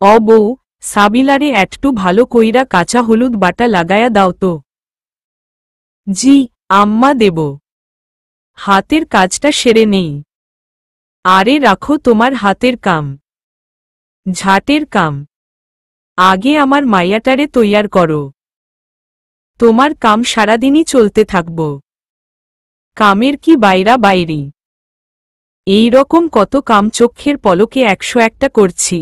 অ বউ, সাবিলারে একটু ভালো কইরা কাঁচা হলুদ বাটা লাগায়া দাও তো। জি, আম্মা দেব। হাতের কাজটা সেরে নেই। আরে রাখো তোমার হাতের কাম, ঝাটের কাম। আগে আমার মাইয়াটারে তৈয়ার করো। তোমার কাম সারাদিনই চলতে থাকব। কামের কি বাইরা বাইরি। এই রকম কত কাম চক্ষের পলকে 101টা করছি।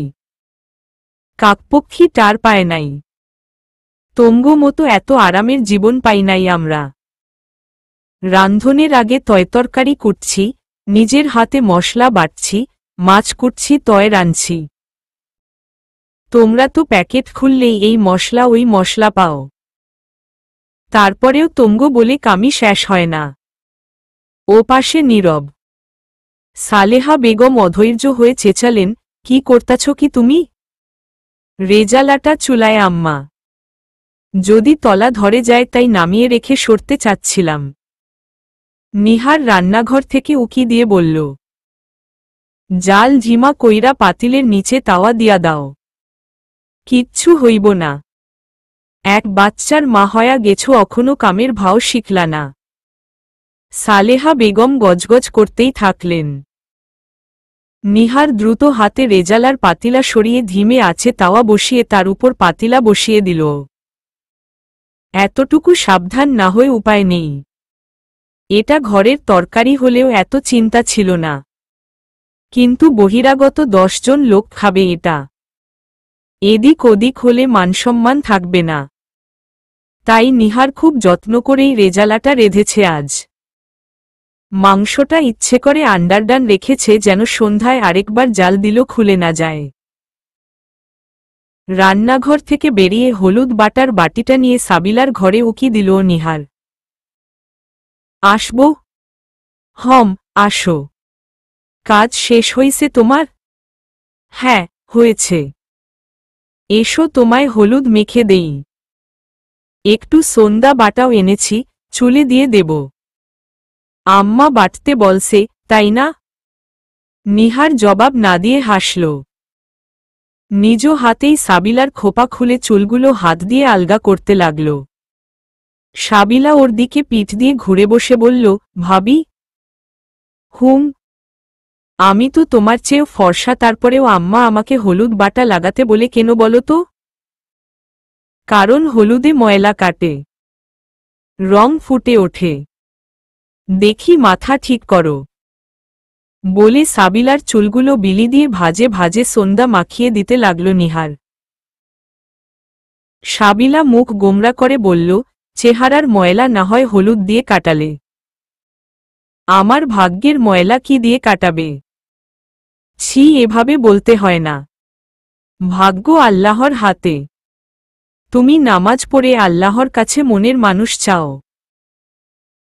কাকপক্ষী টার পায় নাই। তঙ্গু মতো এত আরামের জীবন পাই নাই আমরা। রান্ধনের আগে তয়তরকারি কুটছি, নিজের হাতে মশলা বাটছি, মাছ কুটছি, তয় রাঁধছি। তোমরা তো প্যাকেট খুললেই এই মশলা ওই মশলা পাও। তারপরেও তঙ্গু বলে কামি শেষ হয় না। ও পাশে নীরব। সালেহা বেগম অধৈর্য হয়ে চেঁচালেন, কি করতাছ কি তুমি? রেজালাটা চুলায় আম্মা। যদি তলা ধরে যায় তাই নামিয়ে রেখে সরতে চাচ্ছিলাম। নিহার রান্নাঘর থেকে উকি দিয়ে বলল, জাল ঝিমা কইরা পাতিলের নিচে তাওয়া দিয়া দাও। কিচ্ছু হইব না। এক বাচ্চার মা হয়া গেছো, অখনো কামের ভাও শিখলা না। সালেহা বেগম গজগজ করতেই থাকলেন। নিহার দ্রুত হাতে রেজালার পাতিলা সরিয়ে ধিমে আছে তাওয়া বসিয়ে তার উপর পাতিলা বসিয়ে দিল। এতটুকু সাবধান না হয়ে উপায় নেই। এটা ঘরের তরকারি হলেও এত চিন্তা ছিল না। কিন্তু বহিরাগত 10 জন লোক খাবে এটা। এদিক ওদিক হলে মানসম্মান থাকবে না। তাই নিহার খুব যত্ন করেই রেজালাটা রেঁধেছে আজ। মাংসটা ইচ্ছে করে আন্ডারডান রেখেছে যেন সন্ধ্যায় আরেকবার জাল দিল খুলে না যায়। রান্নাঘর থেকে বেরিয়ে হলুদ বাটার বাটিটা নিয়ে সাবিলার ঘরে উকি দিল নিহার। আসবো? হম, আসো। কাজ শেষ হইছে তোমার? হ্যাঁ, হয়েছে। এসো তোমায় হলুদ মেখে দেই। একটু সোন্দা বাটাও এনেছি, চুলে দিয়ে দেব। আম্মা বাটতে বলছে, তাই না? নিহার জবাব না দিয়ে হাসল। নিজ হাতেই সাবিলার খোপা খুলে চুলগুলো হাত দিয়ে আলগা করতে লাগল। সাবিলা ওর দিকে পিঠ দিয়ে ঘুরে বসে বলল, ভাবি। হুম। আমি তো তোমার চেয়েও ফর্সা, তারপরেও আম্মা আমাকে হলুদ বাটা লাগাতে বলে কেন বলো তো? কারণ হলুদে ময়লা কাটে, রং ফুটে ওঠে। দেখি মাথা ঠিক করো। বলে সাবিলার চুলগুলো বিলি দিয়ে ভাজে ভাজে সন্ধ্যা মাখিয়ে দিতে লাগল নিহার। সাবিলা মুখ গোমরা করে বলল, চেহারার ময়লা না হয় হলুদ দিয়ে কাটালে। আমার ভাগ্যের ময়লা কি দিয়ে কাটাবে? ছি, এভাবে বলতে হয় না। ভাগ্য আল্লাহর হাতে। তুমি নামাজ পড়ে আল্লাহর কাছে মনের মানুষ চাও।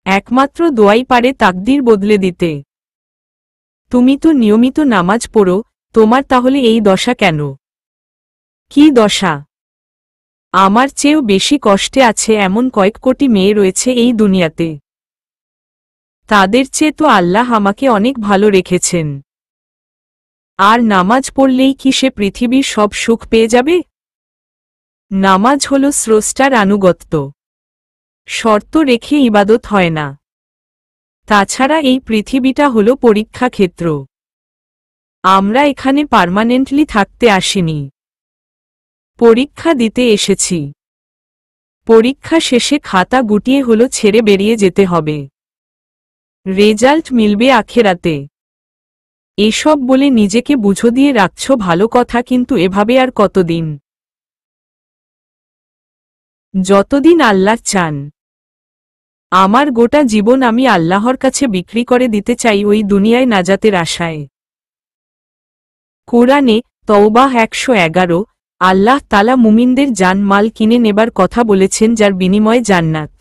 একমাত্র দোয়াই পারে তাকদির বদলে দিতে। তুমি তো নিয়মিত নামাজ পড়ো, তোমার তাহলে এই দশা কেন? কি দশা? আমার চেয়েও বেশি কষ্টে আছে এমন কয়েক কোটি মেয়ে রয়েছে এই দুনিয়াতে। তাদের চেয়ে তো আল্লাহ আমাকে অনেক ভালো রেখেছেন। আর নামাজ পড়লেই কি সে পৃথিবীর সব সুখ পেয়ে যাবে? নামাজ হল স্রষ্টার আনুগত্য। শর্ত রেখে ইবাদত হয় না। তাছাড়া এই পৃথিবীটা হল পরীক্ষা ক্ষেত্র। আমরা এখানে পার্মানেন্টলি থাকতে আসিনি। পরীক্ষা দিতে এসেছি। পরীক্ষা শেষে খাতা গুটিয়ে হলো ছেড়ে বেরিয়ে যেতে হবে। রেজাল্ট মিলবে আখেরাতে। এসব বলে নিজেকে বুঝো দিয়ে রাখছ ভালো কথা, কিন্তু এভাবে আর কতদিন? যতদিন আল্লাহ চান। আমার গোটা জীবন আমি আল্লাহর কাছে বিক্রি করে দিতে চাই ওই দুনিয়ায় নাজাতের আশায়। কোরআনে তওবাহ 111, আল্লাহ তাআলা মুমিনদের জান মাল কিনে নেবার কথা বলেছেন, যার বিনিময়ে জান্নাত।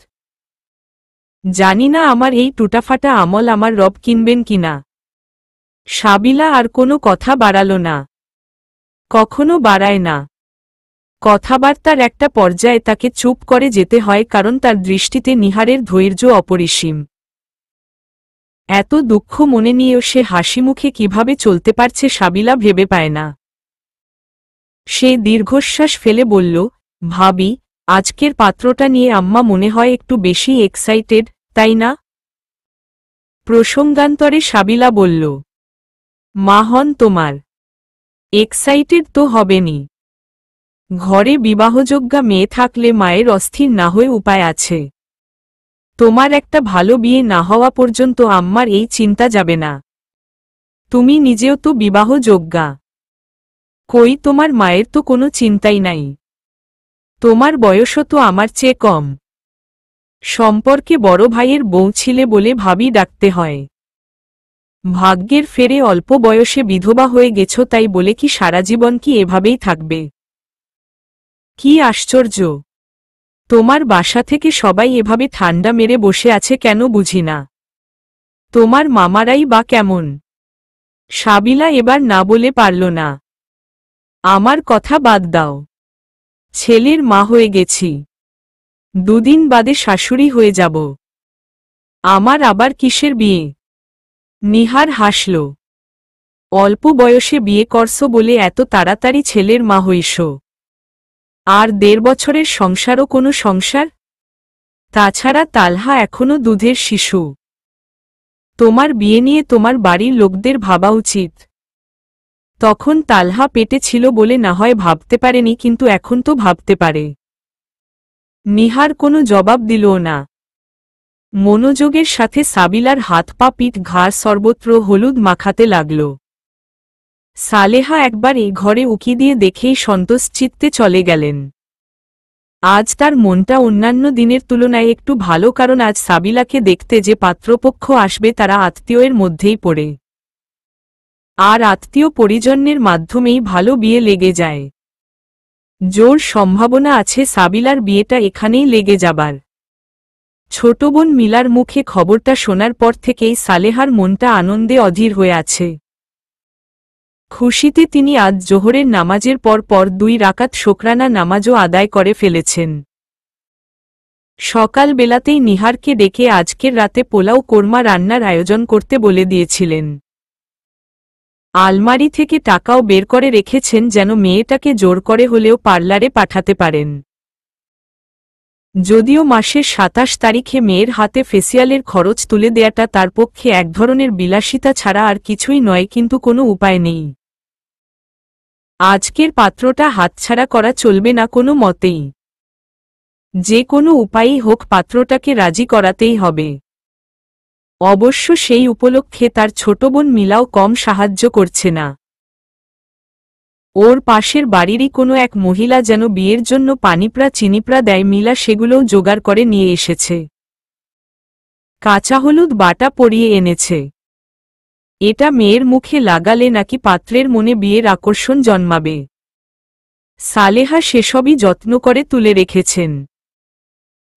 জানি না আমার এই টুটাফাটা আমল আমার রব কিনবেন কিনা। সাবিলা আর কোনো কথা বাড়াল না। কখনো বাড়ায় না। কথাবার্তার একটা পর্যায়ে তাকে চুপ করে যেতে হয়, কারণ তার দৃষ্টিতে নিহারের ধৈর্য অপরিসীম। এত দুঃখ মনে নিয়েও সে হাসিমুখে কিভাবে চলতে পারছে সাবিলা ভেবে পায় না। সে দীর্ঘশ্বাস ফেলে বলল, ভাবি, আজকের পাত্রটা নিয়ে আম্মা মনে হয় একটু বেশি এক্সাইটেড, তাই না? প্রসঙ্গান্তরে সাবিলা বলল, মা হন তোমার। এক্সাইটেড তো হবেনি। ঘরে বিবাহযোগ্যা মেয়ে থাকলে মায়ের অস্থির না হয়ে উপায় আছে। তোমার একটা ভালো বিয়ে না হওয়া পর্যন্ত আম্মার এই চিন্তা যাবে না। তুমি নিজেও তো বিবাহযোগ্যা। কই, তোমার মায়ের তো কোনো চিন্তাই নাই। তোমার বয়সও তো আমার চেয়ে কম। সম্পর্কে বড় ভাইয়ের বউ ছিলে বলে ভাবি ডাকতে হয়। ভাগ্যের ফেরে অল্প বয়সে বিধবা হয়ে গেছ, তাই বলে কি সারা জীবন কি এভাবেই থাকবে? কি আশ্চর্য! তোমার বাসা থেকে সবাই এভাবে ঠান্ডা মেরে বসে আছে কেন বুঝি না। তোমার মামারাই বা কেমন? সাবিলা এবার না বলে পারল না। আমার কথা বাদ দাও। ছেলের মা হয়ে গেছি, দুদিন বাদে শাশুড়ি হয়ে যাব। আমার আবার কিসের বিয়ে? নিহার হাসল। অল্প বয়সে বিয়ে করছো বলে এত তাড়াতাড়ি ছেলের মা হইস? আর 1.5 বছরের সংসারও কোনো সংসার? তাছাড়া তালহা এখনো দুধের শিশু। তোমার বিয়ে নিয়ে তোমার বাড়ির লোকদের ভাবা উচিত। তখন তালহা পেটে ছিল বলে না হয় ভাবতে পারেনি, কিন্তু এখন তো ভাবতে পারে। নিহার কোনো জবাব দিলও না। মনোযোগের সাথে সাবিলার হাত পা পিঠ ঘাড় সর্বত্র হলুদ মাখাতে লাগল। সালেহা একবার এই ঘরে উকি দিয়ে দেখেই সন্তোষচিত্তে চলে গেলেন। আজ তার মনটা অন্যান্য দিনের তুলনায় একটু ভালো, কারণ আজ সাবিলাকে দেখতে যে পাত্রপক্ষ আসবে তারা আত্মীয়ের মধ্যেই পড়ে। আর আত্মীয় পরিজনের মাধ্যমেই ভালো বিয়ে লেগে যায়। জোর সম্ভাবনা আছে সাবিলার বিয়েটা এখানেই লেগে যাবার। ছোট বোন মিলার মুখে খবরটা শোনার পর থেকেই সালেহার মনটা আনন্দে অধীর হয়ে আছে। খুশিতে তিনি আজ জোহরের নামাজের পর 2 রাকাত শোকরানা নামাজও আদায় করে ফেলেছেন। সকালবেলাতেই নিহারকে ডেকে আজকের রাতে পোলাও কোরমা রান্নার আয়োজন করতে বলে দিয়েছিলেন। আলমারি থেকে টাকাও বের করে রেখেছেন যেন মেয়েটাকে জোর করে হলেও পার্লারে পাঠাতে পারেন। যদিও মাসের 27 তারিখে মেয়ের হাতে ফেসিয়ালের খরচ তুলে দেয়াটা তার পক্ষে এক ধরনের বিলাসিতা ছাড়া আর কিছুই নয়, কিন্তু কোনো উপায় নেই। আজকের পাত্রটা হাতছাড়া করা চলবে না কোনো মতেই। যে কোনো উপায়েই হোক পাত্রটাকে রাজি করাতেই হবে। অবশ্য সেই উপলক্ষে তার ছোট বোন মিলাও কম সাহায্য করছে না। ওর পাশের বাড়িরই কোনো এক মহিলা যেন বিয়ের জন্য পানিপ্রা চিনিপ্রা দেয়, মিলা সেগুলোও জোগাড় করে নিয়ে এসেছে। কাঁচা হলুদ বাটা পরিয়ে এনেছে। এটা মেয়ের মুখে লাগালে নাকি পাত্রের মনে বিয়ের আকর্ষণ জন্মাবে। সালেহা সেসবই যত্ন করে তুলে রেখেছেন।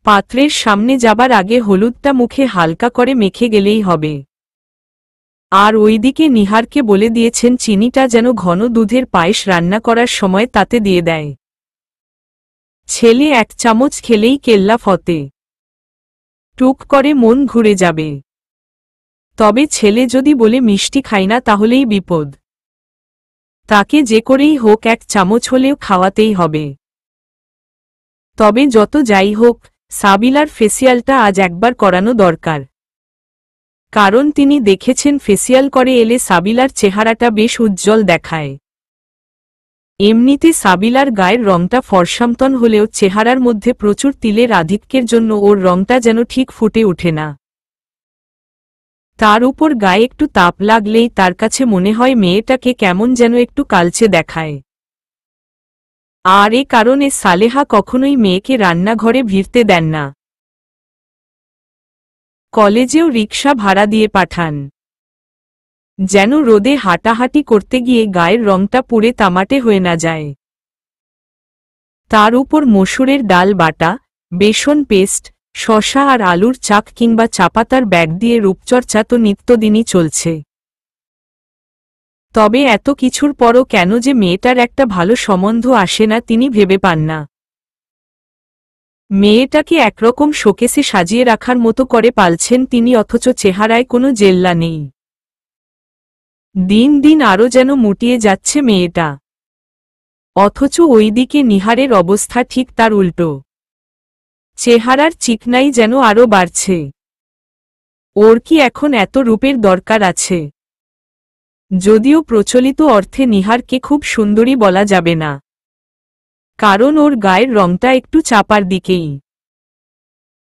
পাত্রের সামনে যাবার আগে হলুদটা মুখে হালকা করে মেখে গেলেই হবে। আর ওইদিকে নিহারকে বলে দিয়েছেন চিনিটা যেন ঘন দুধের পায়েস রান্না করার সময় তাতে দিয়ে দেয়। ছেলে 1 চামচ খেলেই কেল্লা ফতে। টুক করে মন ঘুরে যাবে। তবে ছেলে যদি বলে মিষ্টি খাই না তাহলেই বিপদ। তাকে যে করেই হোক 1 চামচ হলেও খাওয়াতেই হবে। তবে যত যাই হোক, সাবিলার ফেসিয়ালটা আজ একবার করানো দরকার। কারণ তিনি দেখেছেন ফেসিয়াল করে এলে সাবিলার চেহারাটা বেশ উজ্জ্বল দেখায়। এমনিতে সাবিলার গায়ের রংটা ফর্সামতন হলেও চেহারার মধ্যে প্রচুর তিলের আধিক্যের জন্য ওর রংটা যেন ঠিক ফুটে ওঠে না। তার উপর গায়ে একটু তাপ লাগলেই তার কাছে মনে হয় মেয়েটাকে কেমন যেন একটু কালচে দেখায়। আর এ কারণে সালেহা কখনোই মেয়েকে রান্নাঘরে ভিড়তে দেন না। কলেজেও রিকশা ভাড়া দিয়ে পাঠান, যেন রোদে হাঁটাহাঁটি করতে গিয়ে গায়ের রংটা পুড়ে তামাটে হয়ে না যায়। তার উপর মসুরের ডাল বাটা, বেসন পেস্ট, শসা আর আলুর চাক কিংবা চাপাতার ব্যাগ দিয়ে রূপচর্চা তো নিত্যদিনই চলছে। তবে এত কিছুর পরও কেন যে মেয়েটার একটা ভালো সম্বন্ধ আসে না তিনি ভেবে পান না। মেয়েটাকে একরকম শোকেসে সাজিয়ে রাখার মতো করে পালছেন তিনি, অথচ চেহারায় কোনো জেল্লা নেই। দিন দিন আরও যেন মুটিয়ে যাচ্ছে মেয়েটা। অথচ ওইদিকে নিহারের অবস্থা ঠিক তার উল্টো। চেহারার চিকনাই যেন আরও বাড়ছে। ওর কি এখন এত রূপের দরকার আছে? যদিও প্রচলিত অর্থে নিহারকে খুব সুন্দরী বলা যাবে না, কারণ ওর গায়ের রংটা একটু চাপার দিকেই।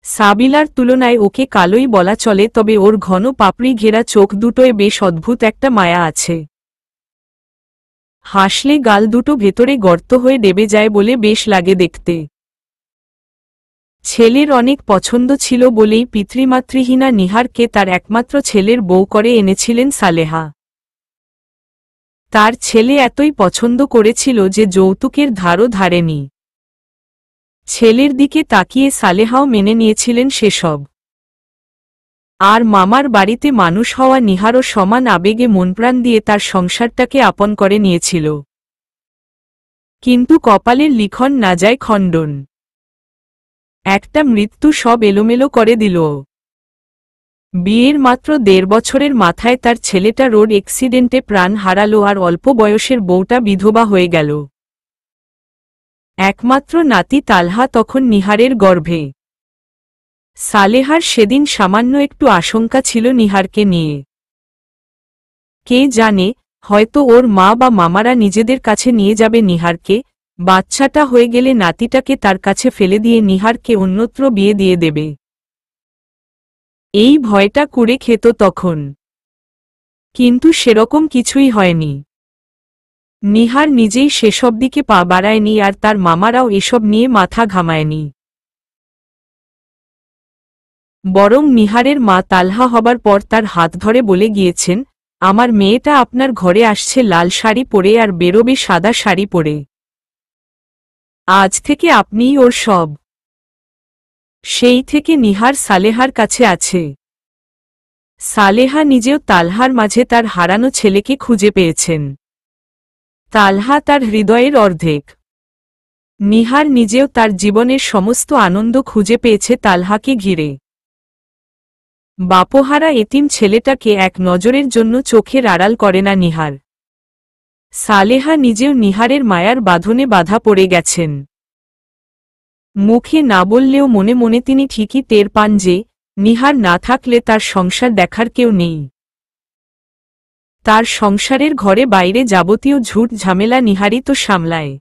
সাবিলার তুলনায় ওকে কালোই বলা চলে, তবে ওর ঘন পাপড়ি ঘেরা চোখ দুটোয় বেশ অদ্ভুত একটা মায়া আছে। হাসলে গাল দুটো ভেতরে গর্ত হয়ে ডেবে যায় বলে বেশ লাগে দেখতে। ছেলের অনেক পছন্দ ছিল বলেই পিতৃমাতৃহীনা নিহারকে তার একমাত্র ছেলের বউ করে এনেছিলেন সালেহা। তার ছেলে এতই পছন্দ করেছিল যে যৌতুকের ধারও ধারেনি। ছেলের দিকে তাকিয়ে সালেহাও মেনে নিয়েছিলেন সেসব। আর মামার বাড়িতে মানুষ হওয়া নিহারও সমান আবেগে মনপ্রাণ দিয়ে তার সংসারটাকে আপন করে নিয়েছিল। কিন্তু কপালের লিখন না যায় খণ্ডন। একটা মৃত্যু সব এলোমেলো করে দিল। বিয়ের মাত্র 1.5 বছরের মাথায় তার ছেলেটা রোড অ্যাক্সিডেন্টে প্রাণ হারালো, আর অল্প বয়সের বউটা বিধবা হয়ে গেল। একমাত্র নাতি তালহা তখন নিহারের গর্ভে। সালেহার সেদিন সামান্য একটু আশঙ্কা ছিল নিহারকে নিয়ে। কে জানে, হয়তো ওর মা বা মামারা নিজেদের কাছে নিয়ে যাবে নিহারকে, বাচ্চাটা হয়ে গেলে নাতিটাকে তার কাছে ফেলে দিয়ে নিহারকে অন্যত্র বিয়ে দিয়ে দেবে। এই ভয়টা কুড়ে খেত তখন। কিন্তু সেরকম কিছুই হয়নি। নিহার নিজেই সেসব দিকে পা বাড়ায়নি, আর তার মামারাও এসব নিয়ে মাথা ঘামায়নি। বরং নিহারের মা তালহা হবার পর তার হাত ধরে বলে গিয়েছেন, আমার মেয়েটা আপনার ঘরে আসছে লাল শাড়ি পরে আর বেরোবে সাদা শাড়ি পরে। আজ থেকে আপনিই ওর সব। সেই থেকে নিহার সালেহার কাছে আছে। সালেহা নিজেও তালহার মাঝে তার হারানো ছেলেকে খুঁজে পেয়েছেন। তালহা তার হৃদয়ের অর্ধেক। নিহার নিজেও তার জীবনের সমস্ত আনন্দ খুঁজে পেয়েছে তালহাকে ঘিরে। বাপহারা এতিম ছেলেটাকে এক নজরের জন্য চোখের আড়াল করে না নিহার। সালেহা নিজেও নিহারের মায়ার বাঁধনে বাধা পড়ে গেছেন। মুখে না বললেও মনে মনে তিনি ঠিকই টের পান যে নিহার না থাকলে তার সংসার দেখার কেউ নেই। তার সংসারের ঘরে বাইরে যাবতীয় ঝুট ঝামেলা নিহারই তো সামলায়।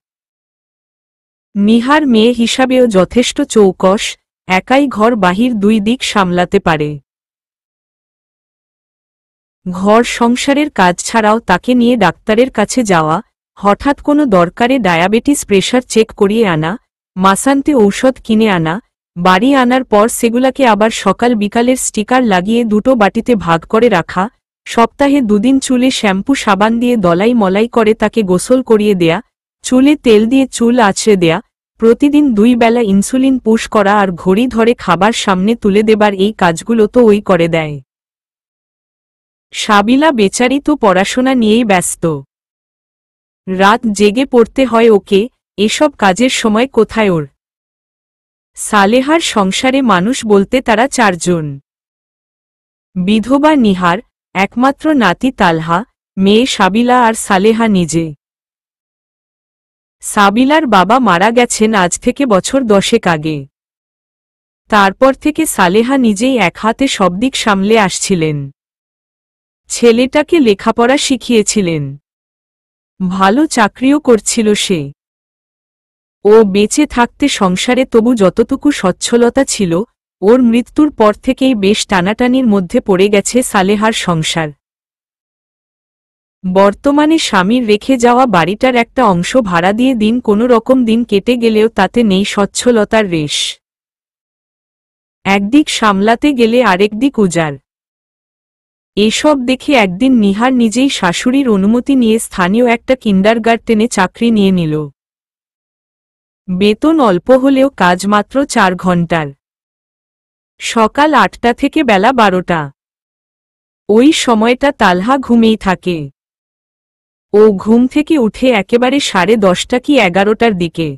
নিহার মেয়ে হিসাবেও যথেষ্ট চৌকস, একাই ঘর বাহির দুই দিক সামলাতে পারে। ঘর সংসারের কাজ ছাড়াও তাকে নিয়ে ডাক্তারের কাছে যাওয়া, হঠাৎ কোনো দরকারে ডায়াবেটিস প্রেশার চেক করিয়ে আনা, মাসান্তে ঔষধ কিনে আনা, বাড়ি আনার পর সেগুলাকে আবার সকাল বিকালের স্টিকার লাগিয়ে দুটো বাটিতে ভাগ করে রাখা, সপ্তাহে 2 দিন চুলে শ্যাম্পু সাবান দিয়ে দলাই মলাই করে তাকে গোসল করিয়ে দেয়া, চুলে তেল দিয়ে চুল আঁচড়ে দেয়া, প্রতিদিন 2 বেলা ইনসুলিন পুশ করা আর ঘড়ি ধরে খাবার সামনে তুলে দেবার এই কাজগুলো তো ওই করে দেয়। সাবিলা বেচারি তো পড়াশোনা নিয়েই ব্যস্ত। রাত জেগে পড়তে হয় ওকে, এসব কাজের সময় কোথায় ওর। সালেহার সংসারে মানুষ বলতে তারা 4 জন। বিধবা নিহার, একমাত্র নাতি তালহা, মেয়ে সাবিলা আর সালেহা নিজে। সাবিলার বাবা মারা গেছেন আজ থেকে বছর 10 আগে। তারপর থেকে সালেহা নিজেই এক হাতে সব দিক সামলে আসছিলেন। ছেলেটাকে লেখাপড়া শিখিয়েছিলেন। ভালো চাকরিও করছিল সে। ও বেঁচে থাকতে সংসারে তবু যতটুকু সচ্ছলতা ছিল, ওর মৃত্যুর পর থেকেই বেশ টানাটানির মধ্যে পড়ে গেছে সালেহার সংসার। বর্তমানে স্বামীর রেখে যাওয়া বাড়িটার একটা অংশ ভাড়া দিয়ে কোনো রকম দিন কেটে গেলেও তাতে নেই সচ্ছলতার রেশ। একদিক সামলাতে গেলে আরেক দিক উজাড়। এসব দেখে একদিন নিহার নিজেই শাশুড়ির অনুমতি নিয়ে স্থানীয় একটা কিন্ডারগার্টেনে চাকরি নিয়ে নিল। বেতন অল্প হলেও কাজ মাত্র 4 ঘন্টার। সকাল 8টা থেকে বেলা 12টা। ওই সময়টা তালহা ঘুমেই থাকে। ও ঘুম থেকে উঠে একেবারে 10:30 কি 11টার দিকে।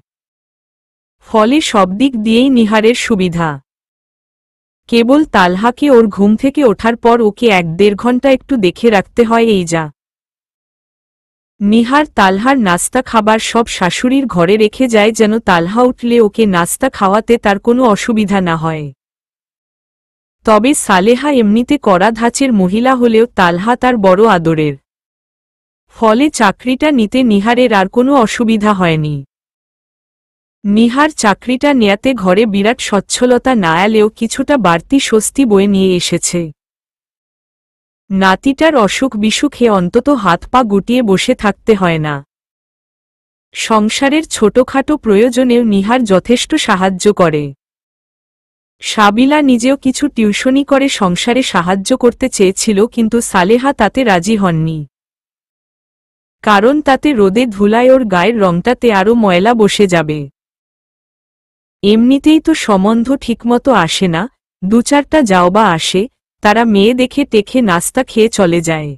ফলে সব দিক দিয়েই নিহারের সুবিধা। কেবল তালহাকে ওর ঘুম থেকে ওঠার পর ওকে 1-1.5 ঘন্টা একটু দেখে রাখতে হয়, এই যা। নিহার তালহার নাস্তা খাবার সব শাশুড়ির ঘরে রেখে যায় যেন তালহা উঠলে ওকে নাস্তা খাওয়াতে তার কোনো অসুবিধা না হয়। তবে সালেহা এমনিতে কড়া ধাঁচের মহিলা হলেও তালহা তার বড় আদরের। ফলে চাকরিটা নিতে নিহারের আর কোনো অসুবিধা হয়নি। নিহার চাকরিটা নেয়াতে ঘরে বিরাট সচ্ছলতা না এলেও কিছুটা বাড়তি স্বস্তি বয়ে নিয়ে এসেছে। নাতিটার অসুখ বিসুখে অন্তত হাত পা গুটিয়ে বসে থাকতে হয় না। সংসারের ছোটখাটো প্রয়োজনেও নিহার যথেষ্ট সাহায্য করে। সাবিলা নিজেও কিছু টিউশনি করে সংসারে সাহায্য করতে চেয়েছিল, কিন্তু সালেহা তাতে রাজি হননি। কারণ তাতে রোদে ধুলায় ওর গায়ের রংটাতে আরও ময়লা বসে যাবে। এমনিতেই তো সম্বন্ধ ঠিকমতো আসে না, দু চারটা যাও বা আসে, তারা মেয়ে দেখে টেখে নাস্তা খেয়ে চলে যায়।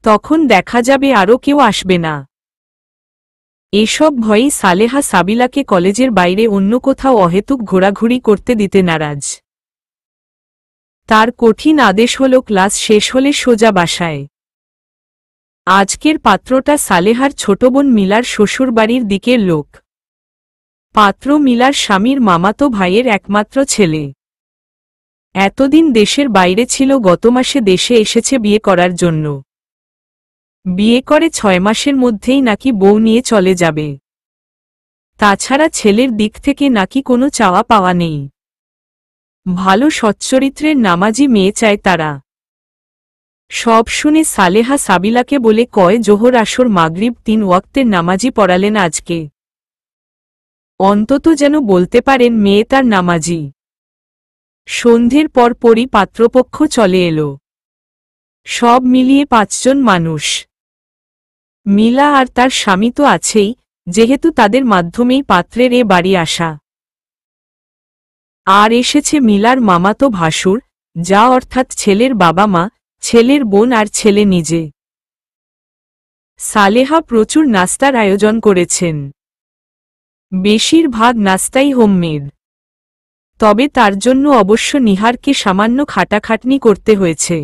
তখন দেখা যাবে আরও কেউ আসবে না। এসব ভয়েই সালেহা সাবিলাকে কলেজের বাইরে অন্য কোথাও অহেতুক ঘোরাঘুরি করতে দিতে নারাজ। তার কঠিন আদেশ হল ক্লাস শেষ হলে সোজা বাসায়। আজকের পাত্রটা সালেহার ছোট বোন মিলার শ্বশুরবাড়ির দিকের লোক। পাত্র মিলার স্বামীর মামাতো ভাইয়ের একমাত্র ছেলে। এতদিন দেশের বাইরে ছিল, গত মাসে দেশে এসেছে বিয়ে করার জন্য। বিয়ে করে 6 মাসের মধ্যেই নাকি বউ নিয়ে চলে যাবে। তাছাড়া ছেলের দিক থেকে নাকি কোনো চাওয়া পাওয়া নেই। ভালো সচ্চরিত্রের নামাজি মেয়ে চায় তারা। সব শুনে সালেহা সাবিলাকে বলে কয়, জোহর আসর মাগরিব 3 ওয়াক্তের নামাজি পড়ালেন আজকে। অন্তত যেন বলতে পারেন মেয়ে তার নামাজি। সন্ধ্যের পর পরই পাত্রপক্ষ চলে এলো। সব মিলিয়ে 5 জন মানুষ। মিলা আর তার স্বামী তো আছেই, যেহেতু তাদের মাধ্যমেই পাত্রের এ বাড়ি আসা। আর এসেছে মিলার মামাতো ভাসুর, যা অর্থাৎ ছেলের বাবা মা, ছেলের বোন আর ছেলে নিজে। সালেহা প্রচুর নাস্তার আয়োজন করেছেন। বেশিরভাগ নাস্তাই হোমমেড। তবে তার জন্য অবশ্য নিহারকে সামান্য খাটাখাটনি করতে হয়েছে।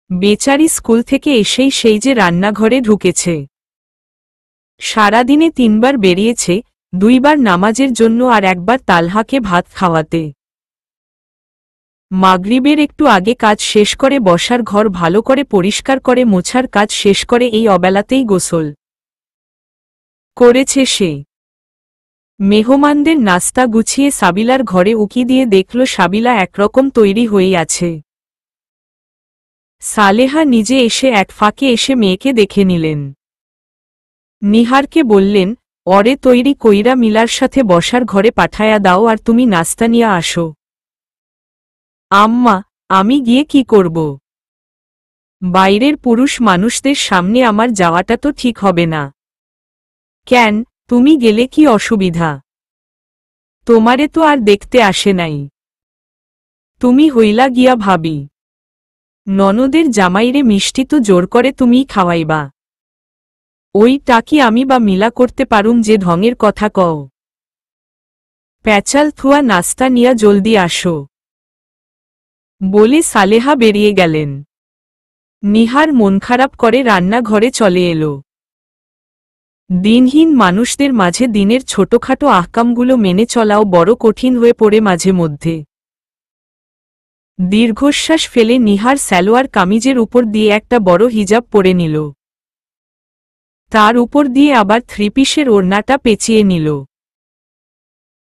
বেচারি স্কুল থেকে এসেই সেই যে রান্নাঘরে ঢুকেছে। সারাদিনে 3 বার বেরিয়েছে, 2 বার নামাজের জন্য আর 1 বার তালহাকে ভাত খাওয়াতে। মাগরিবের একটু আগে কাজ শেষ করে বসার ঘর ভালো করে পরিষ্কার করে মোছার কাজ শেষ করে এই অবেলাতেই গোসল করেছে সে। মেহমানদের নাস্তা গুছিয়ে সাবিলার ঘরে উকি দিয়ে দেখল সাবিলা একরকম তৈরি হয়েই আছে। সালেহা নিজে এসে এক ফাঁকে এসে মেয়েকে দেখে নিলেন। নিহারকে বললেন, অরে তৈরি কইরা মিলার সাথে বসার ঘরে পাঠায়া দাও আর তুমি নাস্তা নিয়ে আসো। আম্মা, আমি গিয়ে কি করব? বাইরের পুরুষ মানুষদের সামনে আমার যাওয়াটা তো ঠিক হবে না। কেন, তুমি গেলে কি অসুবিধা? তোমারে তো আর দেখতে আসে নাই। তুমি হইলা গিয়া ভাবি। ননদের জামাইরে মিষ্টি তো জোর করে তুমিই খাওয়াইবা। ওইটা কি আমি বা মিলা করতে পারুম যে ঢঙের কথা কও? প্যাচাল থুয়া নাস্তা নিয়া জলদি আসো বলে সালেহা বেরিয়ে গেলেন। নিহার মন খারাপ করে রান্নাঘরে চলে এলো। দিনহীন মানুষদের মাঝে দিনের ছোটখাটো আহকামগুলো মেনে চলাও বড় কঠিন হয়ে পড়ে মাঝে মধ্যে। দীর্ঘশ্বাস ফেলে নিহার সালোয়ার কামিজের উপর দিয়ে একটা বড় হিজাব পরে নিল। তার উপর দিয়ে আবার 3 পিসের ওড়নাটা পেঁচিয়ে নিল।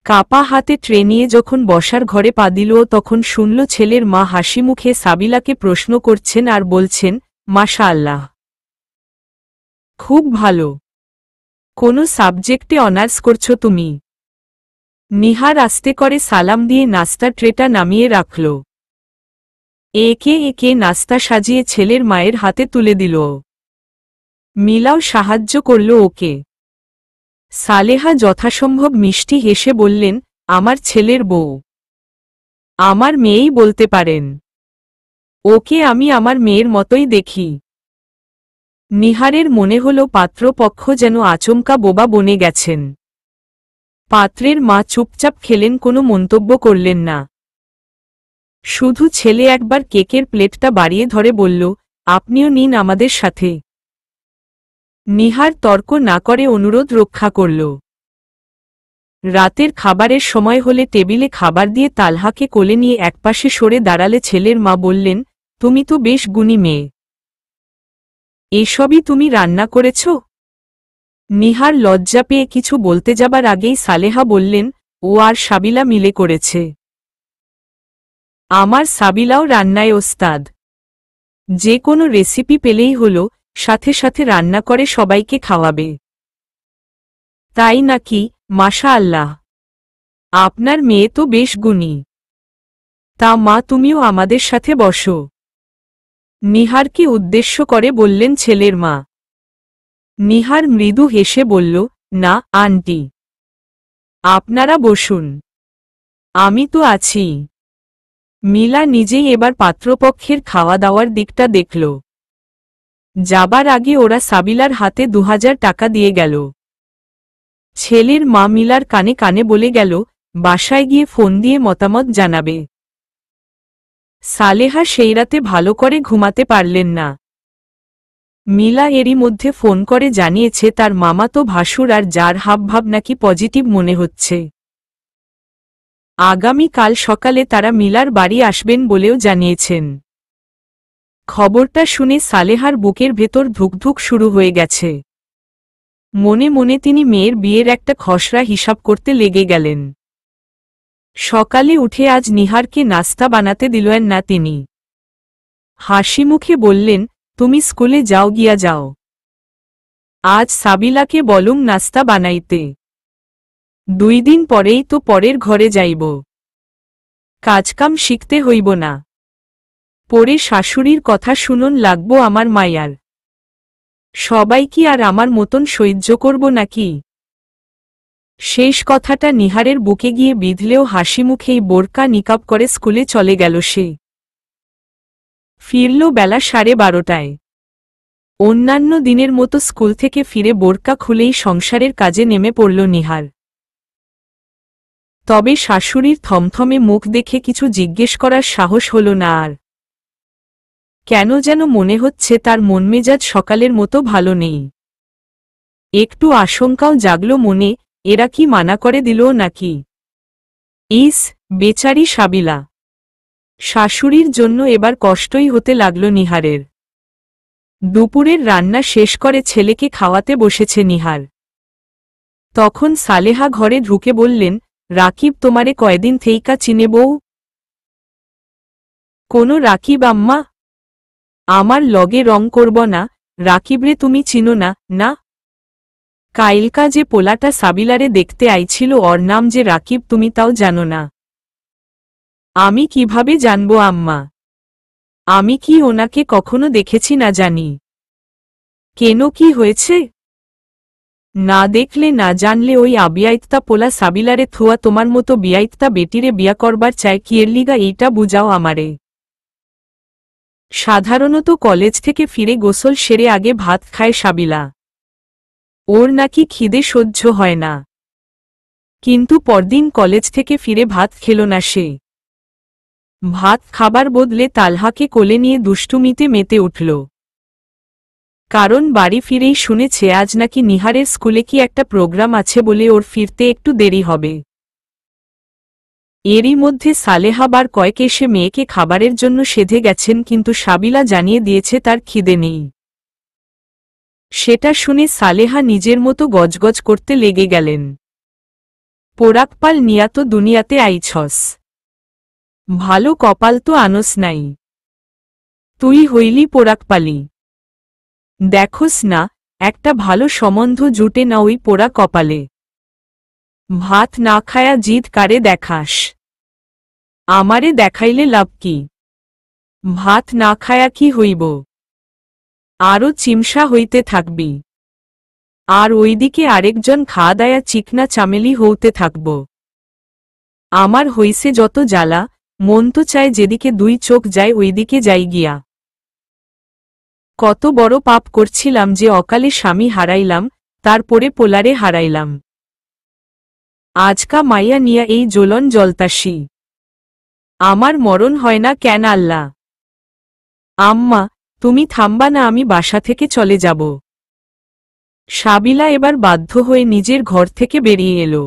কাপা হাতে ট্রে নিয়ে যখন বসার ঘরে পা দিল, তখন শুনল ছেলের মা হাসি মুখে সাবিলাকে প্রশ্ন করছেন আর বলছেন, মাশাআল্লাহ, খুব ভালো। কোন সাবজেক্টে অনার্স করছো তুমি? নিহার আস্তে করে সালাম দিয়ে নাস্তা ট্রেটা নামিয়ে রাখল। একে একে নাস্তা সাজিয়ে ছেলের মায়ের হাতে তুলে দিল। মিলাও সাহায্য করল ওকে। সালেহা যথাসম্ভব মিষ্টি হেসে বললেন, আমার ছেলের বউ। আমার মেয়েই বলতে পারেন। ওকে আমি আমার মেয়ের মতোই দেখি। নিহারের মনে হল পাত্রপক্ষ যেন আচমকা বোবা বনে গেছেন। পাত্রের মা চুপচাপ খেলেন, কোনো মন্তব্য করলেন না। শুধু ছেলে একবার কেকের প্লেটটা বাড়িয়ে ধরে বলল, আপনিও নিন আমাদের সাথে। নিহার তর্ক না করে অনুরোধ রক্ষা করল। রাতের খাবারের সময় হলে টেবিলে খাবার দিয়ে তালহাকে কোলে নিয়ে একপাশে সরে দাঁড়ালে ছেলের মা বললেন, তুমি তো বেশ গুণী মেয়ে। এসবই তুমি রান্না করেছ? নিহার লজ্জা পেয়ে কিছু বলতে যাবার আগেই সালেহা বললেন, ও আর সাবিলা মিলে করেছে। আমার সাবিলাও রান্নায় ওস্তাদ। যে কোনো রেসিপি পেলেই হলো, সাথে সাথে রান্না করে সবাইকে খাওয়াবে। তাই নাকি? মাশা আল্লাহ, আপনার মেয়ে তো বেশ গুণী। তা মা, তুমিও আমাদের সাথে বসো। নিহারকে উদ্দেশ্য করে বললেন ছেলের মা। নিহার মৃদু হেসে বলল, না আন্টি, আপনারা বসুন, আমি তো আছি। মিলা নিজেই এবার পাত্রপক্ষের খাওয়া দাওয়ার দিকটা দেখল। যাবার আগে ওরা সাবিলার হাতে 2000 টাকা দিয়ে গেল। ছেলের মা মিলার কানে কানে বলে গেল, বাসায় গিয়ে ফোন দিয়ে মতামত জানাবে। সালেহা সেই রাতে ভালো করে ঘুমাতে পারলেন না। মিলা এরই মধ্যে ফোন করে জানিয়েছে তার মামাতো ভাসুর আর যার হাবভাব নাকি পজিটিভ মনে হচ্ছে। আগামী কাল সকালে তারা মিলার বাড়ি আসবেন বলেও জানিয়েছেন। খবরটা শুনে সালেহার বুকের ভেতর ধুকধুক শুরু হয়ে গেছে। মনে মনে তিনি মেয়ের বিয়ের একটা খসড়া হিসাব করতে লেগে গেলেন। সকালে উঠে আজ নিহারকে নাস্তা বানাতে দিলেন না তিনি। হাসিমুখে বললেন, তুমি স্কুলে যাও, গিয়া যাও। আজ সাবিলাকে বলুম নাস্তা বানাইতে। 2 দিন পরেই তো পরের ঘরে যাইব। কাজকাম শিখতে হইব না। পরে শাশুড়ির কথা শুনুন লাগব আমার মায়ার। সবাই কি আর আমার মতন সহ্য করব নাকি? শেষ কথাটা নিহারের বুকে গিয়ে বিঁধলেও হাসিমুখেই বোরকা নিকাব করে স্কুলে চলে গেল সে। ফিরল বেলা 12:30টায়। অন্যান্য দিনের মতো স্কুল থেকে ফিরে বোরকা খুলেই সংসারের কাজে নেমে পড়ল নিহার। তবে শাশুড়ির থমথমে মুখ দেখে কিছু জিজ্ঞেস করার সাহস হল না আর। কেন যেন মনে হচ্ছে তার মনমেজাজ সকালের মতো ভালো নেই। একটু আশঙ্কাও জাগল মনে, এরা কি মানা করে দিল নাকি? ইস, বেচারি সাবিলা। শাশুড়ির জন্য এবার কষ্টই হতে লাগল নিহারের। দুপুরের রান্না শেষ করে ছেলেকে খাওয়াতে বসেছে নিহার। তখন সালেহা ঘরে ঢুকে বললেন, রাকিব তোমারে কয়দিন থেইকা চিনে বউ? কোনো রাকিব আম্মা? আমার লগে রং করব না। রাকিবরে তুমি চিনো না? না। কাইলকা যে পোলাটা সাবিলারে দেখতে আইছিল ওর নাম যে রাকিব, তুমি তাও জানো না? আমি কিভাবে জানবো আম্মা? আমি কি ওনাকে কখনো দেখেছি না জানি? কেন, কি হয়েছে? না দেখলে না জানলে ওই আবিয়াইত্তা পোলা সাবিলারে থুয়া তোমার মতো বিয়াইত্তা বেটিরে বিয়া করবার চায় কি এর লিগা, এইটা বুঝাও আমারে। সাধারণত কলেজ থেকে ফিরে গোসল সেরে আগে ভাত খায় সাবিলা। ওর নাকি খিদে সহ্য হয় না। কিন্তু পরদিন কলেজ থেকে ফিরে ভাত খেল না সে। ভাত খাবার বদলে তালহাকে কোলে নিয়ে দুষ্টুমিতে মেতে উঠল। কারণ বাড়ি ফিরেই শুনেছে আজ নাকি নিহারের স্কুলে কি একটা প্রোগ্রাম আছে বলে ওর ফিরতে একটু দেরি হবে। এরই মধ্যে সালেহা বার কয়েক এসে মেয়েকে খাবারের জন্য সেধে গেছেন, কিন্তু সাবিলা জানিয়ে দিয়েছে তার খিদে নেই। সেটা শুনে সালেহা নিজের মতো গজগজ করতে লেগে গেলেন। পোড়াকপাল নিয়া তো দুনিয়াতে আইছস, ভালো কপাল তো আনস নাই। তুই হইলি পোড়াকপালি। দেখোস না, একটা ভালো সম্বন্ধ জুটে না ওই পোড়া কপালে। ভাত না খায়া জিদ কারে দেখাস? আমারে দেখাইলে লাভ কি? ভাত না খায়া কি হইব? আরও চিমসা হইতে থাকবি। আর ওইদিকে আরেকজন খাওয়া দায়া চিকনা চামেলি হইতে থাকব। আমার হইছে যত জ্বালা, মন তো চায় যেদিকে 2 চোখ যায় ওইদিকে যাই গিয়া। কত বড় পাপ করছিলাম যে অকালে স্বামী হারাইলাম, তারপরে পোলারে হারাইলাম। আজকা মাইয়া নিয়া এই জ্বলন জলতাসি। আমার মরণ হয় না কেন আল্লাহ? আম্মা, তুমি থামবা না? আমি বাসা থেকে চলে যাব। সাবিলা এবার বাধ্য হয়ে নিজের ঘর থেকে বেরিয়ে এলো।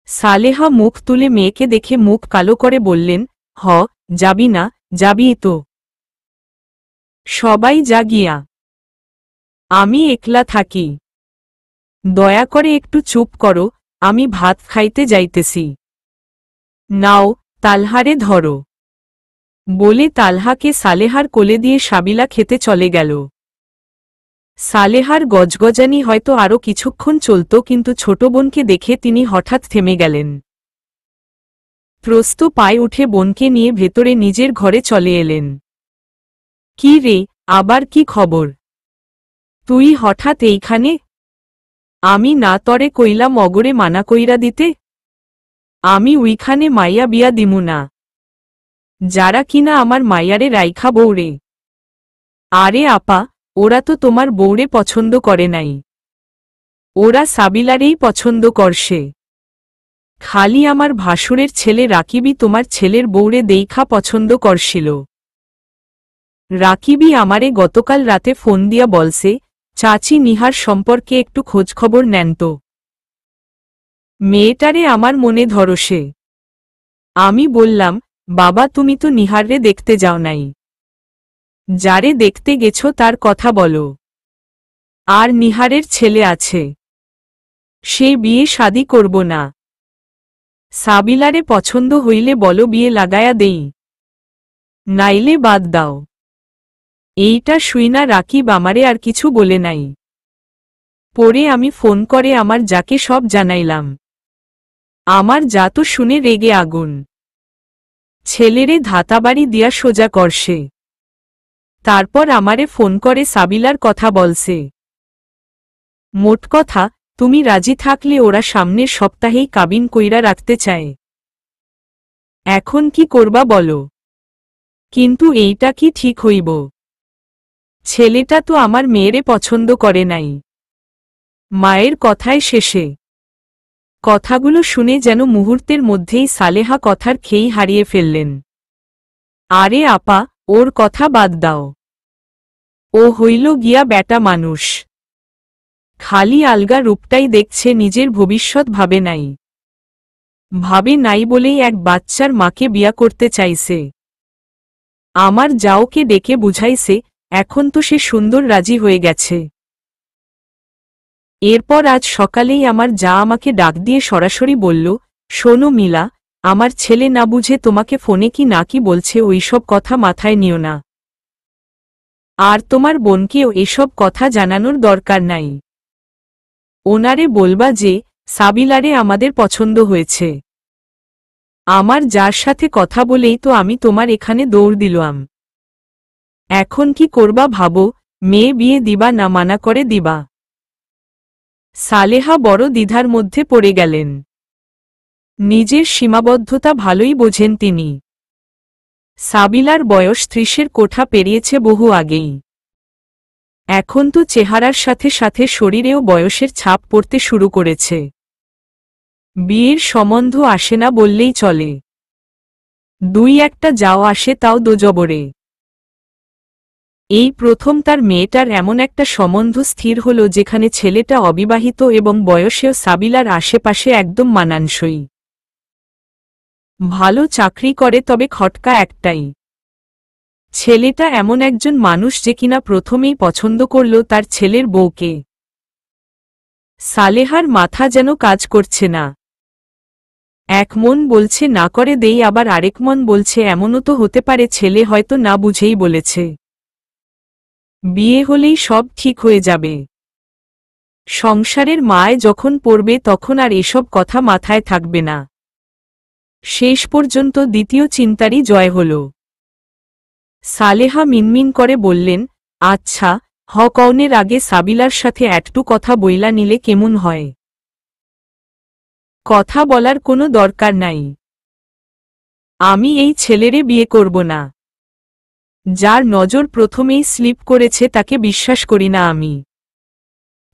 সালেহা মুখ তুলে মেয়েকে দেখে মুখ কালো করে বললেন, যাবি না? যাবি তো। সবাই যা গিয়া, আমি একলা থাকি। দয়া করে একটু চুপ করো, আমি ভাত খাইতে যাইতেছি। নাও, তালহারে ধরো। বলে তালহাকে সালেহার কোলে দিয়ে সাবিলা খেতে চলে গেল। সালেহার গজগজানি হয়তো আরো কিছুক্ষণ চলত, কিন্তু ছোট বোনকে দেখে তিনি হঠাৎ থেমে গেলেন। প্রস্ত পায়ে উঠে বোনকে নিয়ে ভেতরে নিজের ঘরে চলে এলেন। কি রে, আবার কি খবর? তুই হঠাৎ এইখানে? আমি না তরে কইলাম অগরে মানা কইরা দিতে? আমি উইখানে মাইয়া বিয়া দিমু না, যারা কিনা আমার মাইয়ারে রাইখা বউরে। আরে আপা, ওরা তো তোমার বউরে পছন্দ করে নাই, ওরা সাবিলারেই পছন্দ করছে। খালি আমার ভাসুরের ছেলে রাকিবই তোমার ছেলের বউরে দেইখা পছন্দ করছিল। রাকিবি আমারে গতকাল রাতে ফোন দিয়া বলছে, চাচি নিহার সম্পর্কে একটু খোঁজখবর নেন তো। মেয়েটারে আমার মনে ধরসে। আমি বললাম, বাবা তুমি তো নিহাররে দেখতে যাও নাই, যারে দেখতে গেছো তার কথা বলো। আর নিহারের ছেলে আছে, সে বিয়ে শাদী করব না। সাবিলারে পছন্দ হইলে বলো বিয়ে লাগায়া দেই, নাইলে বাদ দাও। এইটা শুইনা রাকিব আমারে আর কিছু বলে নাই। পরে আমি ফোন করে আমার যাকে সব জানাইলাম। আমার যা তো শুনে রেগে আগুন। ছেলেরে ধাতাবাড়ি দিয়া সোজা করছে। তারপর আমারে ফোন করে সাবিলার কথা বলছে। মোট কথা, তুমি রাজি থাকলে ওরা সামনের সপ্তাহেই কাবিন কইরা রাখতে চায়। এখন কি করবা বলো? কিন্তু এইটা কি ঠিক হইব? ছেলেটা তো আমার মেয়েরে পছন্দ করে নাই। মায়ের কথায় শেষে কথাগুলো শুনে যেন মুহূর্তের মধ্যেই সালেহা কথার খেই হারিয়ে ফেললেন। আরে আপা, ওর কথা বাদ দাও। ও হইল গিয়া ব্যাটা মানুষ, খালি আলগা রূপটাই দেখছে, নিজের ভবিষ্যৎ ভাবে নাই। ভাবে নাই বলেই এক বাচ্চার মাকে বিয়া করতে চাইছে। আমার যাওকে ডেকে বুঝাইছে, এখন তো সে সুন্দর রাজি হয়ে গেছে। এরপর আজ সকালেই আমার যা আমাকে ডাক দিয়ে সরাসরি বলল, শোনো মিলা, আমার ছেলে না বুঝে তোমাকে ফোনে কি না কি বলছে, ওইসব কথা মাথায় নিও না। আর তোমার বোনকেও এসব কথা জানানোর দরকার নাই। ওনারে বলবা যে সাবিলারে আমাদের পছন্দ হয়েছে। আমার যার সাথে কথা বলেই তো আমি তোমার এখানে দৌড় দিলাম। এখন কি করবা ভাবো, মেয়ে বিয়ে দিবা না মানা করে দিবা? সালেহা বড় দ্বিধার মধ্যে পড়ে গেলেন। নিজের সীমাবদ্ধতা ভালোই বোঝেন তিনি। সাবিলার বয়স ৩০-এর কোঠা পেরিয়েছে বহু আগেই। এখন তো চেহারার সাথে সাথে শরীরেও বয়সের ছাপ পড়তে শুরু করেছে। বিয়ের সম্বন্ধ আসে না বললেই চলে। দুই একটা যাও আসে, তাও দোজবরে। এই প্রথম তার মেয়েটার এমন একটা সম্বন্ধ স্থির হল যেখানে ছেলেটা অবিবাহিত এবং বয়সেও সাবিলার আশেপাশে একদম মানানসই। ভালো চাকরি করে, তবে খটকা একটাই, ছেলেটা এমন একজন মানুষ যে কিনা প্রথমেই পছন্দ করল তার ছেলের বউকে। সালেহার মাথা যেন কাজ করছে না। এক মন বলছে না করে দেই, আবার আরেক মন বলছে এমনও তো হতে পারে ছেলে হয়তো না বুঝেই বলেছে। বিয়ে হলেই সব ঠিক হয়ে যাবে। সংসারের মায় যখন পড়বে তখন আর এসব কথা মাথায় থাকবে না। শেষ পর্যন্ত দ্বিতীয় চিন্তারই জয় হল। সালেহা মিনমিন করে বললেন, আচ্ছা, কওনের আগে সাবিলার সাথে একটু কথা বইলা নিলে কেমন হয়? কথা বলার কোনো দরকার নাই। আমি এই ছেলেরে বিয়ে করব না। যার নজর প্রথমেই স্লিপ করেছে তাকে বিশ্বাস করি না আমি।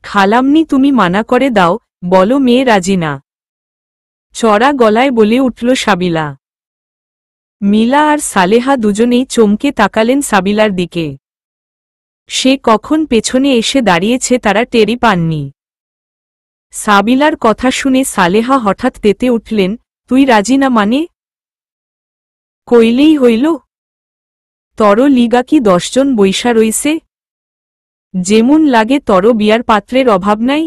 খালামনি তুমি মানা করে দাও, বলো মেয়ে রাজি না। চড়া গলায় বলে উঠল সাবিলা। মিলা আর সালেহা দুজনেই চমকে তাকালেন সাবিলার দিকে। সে কখন পেছনে এসে দাঁড়িয়েছে তারা টেরই পাননি। সাবিলার কথা শুনে সালেহা হঠাৎ তেতে উঠলেন, তুই রাজি না মানে? কইলেই হইল? তর লিগা কি 10 জন বইসা রইছে? যেমন লাগে তর বিয়ার পাত্রের অভাব নাই?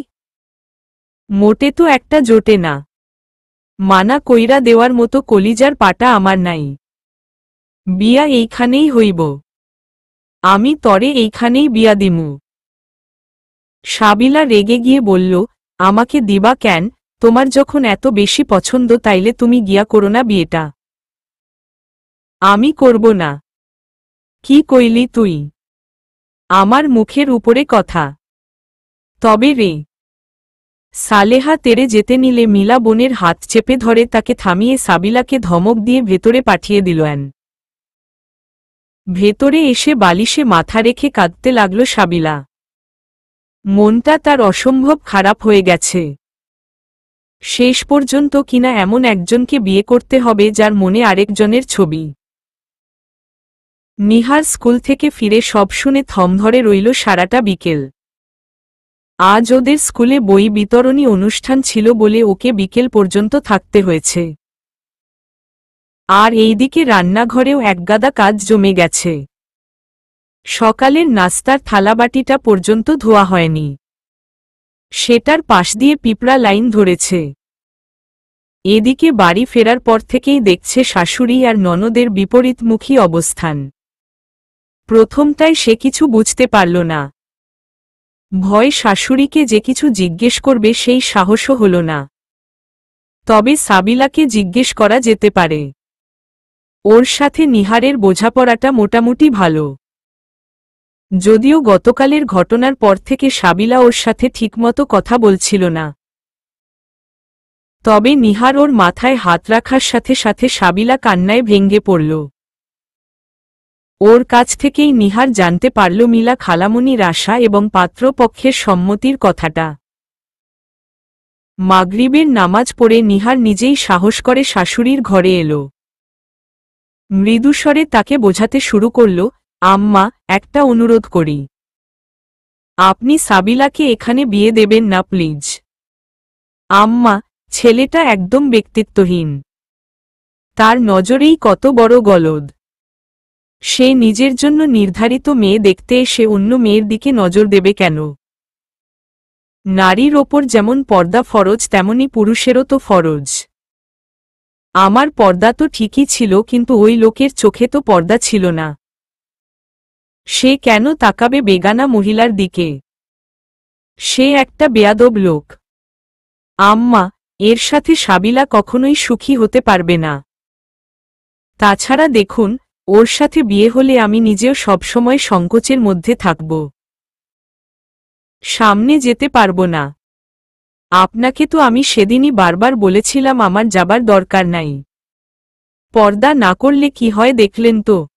মোটে তো একটা জোটে না। মানা কইরা দেওয়ার মতো কলিজার পাটা আমার নাই। বিয়া এইখানেই হইব। আমি তরে এইখানেই বিয়া দিমু। সাবিলা রেগে গিয়ে বলল, আমাকে দিবা কেন? তোমার যখন এত বেশি পছন্দ তাইলে তুমি গিয়া করো না বিয়েটা। আমি করব না। কি কইলি তুই? আমার মুখের উপরে কথা। তবে রে। সালেহা তেরে যেতে নিলে মিলা বোনের হাত চেপে ধরে তাকে থামিয়ে সাবিলাকে ধমক দিয়ে ভেতরে পাঠিয়ে দিলেন। ভেতরে এসে বালিশে মাথা রেখে কাঁদতে লাগল সাবিলা। মনটা তার অসম্ভব খারাপ হয়ে গেছে। শেষ পর্যন্ত কিনা এমন একজনকে বিয়ে করতে হবে যার মনে আরেকজনের ছবি। নিহার স্কুল থেকে ফিরে সব শুনে থম ধরে রইল সারাটা বিকেল। আজ ওদের স্কুলে বই বিতরণী অনুষ্ঠান ছিল বলে ওকে বিকেল পর্যন্ত থাকতে হয়েছে। আর এইদিকে রান্নাঘরেও একগাদা কাজ জমে গেছে। সকালের নাস্তার থালাবাটিটা পর্যন্ত ধোয়া হয়নি। সেটার পাশ দিয়ে পিঁপড়া লাইন ধরেছে। এদিকে বাড়ি ফেরার পর থেকেই দেখছে শাশুড়ি আর ননদের বিপরীতমুখী অবস্থান। প্রথমটায় সে কিছু বুঝতে পারল না। ভয় শাশুড়িকে যে কিছু জিজ্ঞেস করবে সেই সাহসও হল না। তবে সাবিলাকে জিজ্ঞেস করা যেতে পারে। ওর সাথে নিহারের বোঝাপড়াটা মোটামুটি ভালো। যদিও গতকালের ঘটনার পর থেকে সাবিলা ওর সাথে ঠিকমতো কথা বলছিল না। তবে নিহার ওর মাথায় হাত রাখার সাথে সাথে সাবিলা কান্নায় ভেঙে পড়ল। ওর কাছ থেকেই নিহার জানতে পারল মিলা খালামণির আশা এবং পাত্রপক্ষের সম্মতির কথাটা। মাগরিবের নামাজ পড়ে নিহার নিজেই সাহস করে শাশুড়ির ঘরে এলো। মৃদুস্বরে তাকে বোঝাতে শুরু করল, আম্মা, একটা অনুরোধ করি। আপনি সাবিলাকে এখানে বিয়ে দেবেন না প্লিজ। আম্মা, ছেলেটা একদম ব্যক্তিত্বহীন। তার নজরেই কত বড় গলদ। সে নিজের জন্য নির্ধারিত মেয়ে দেখতে এসে অন্য মেয়ের দিকে নজর দেবে কেন? নারীর ওপর যেমন পর্দা ফরজ তেমনি পুরুষেরও তো ফরজ। আমার পর্দা তো ঠিকই ছিল কিন্তু ওই লোকের চোখে তো পর্দা ছিল না। সে কেন তাকাবে বেগানা মহিলার দিকে? সে একটা বেয়াদব লোক। আম্মা, এর সাথে সাবিলা কখনোই সুখী হতে পারবে না। তাছাড়া দেখুন, ওর সাথে বিয়ে হলে আমি নিজেও সবসময় সংকোচের মধ্যে থাকব। সামনে যেতে পারব না। আপনাকে তো আমি সেদিনই বারবার বলেছিলাম আমার যাবার দরকার নাই। পর্দা না করলে কি হয় দেখলেন তো।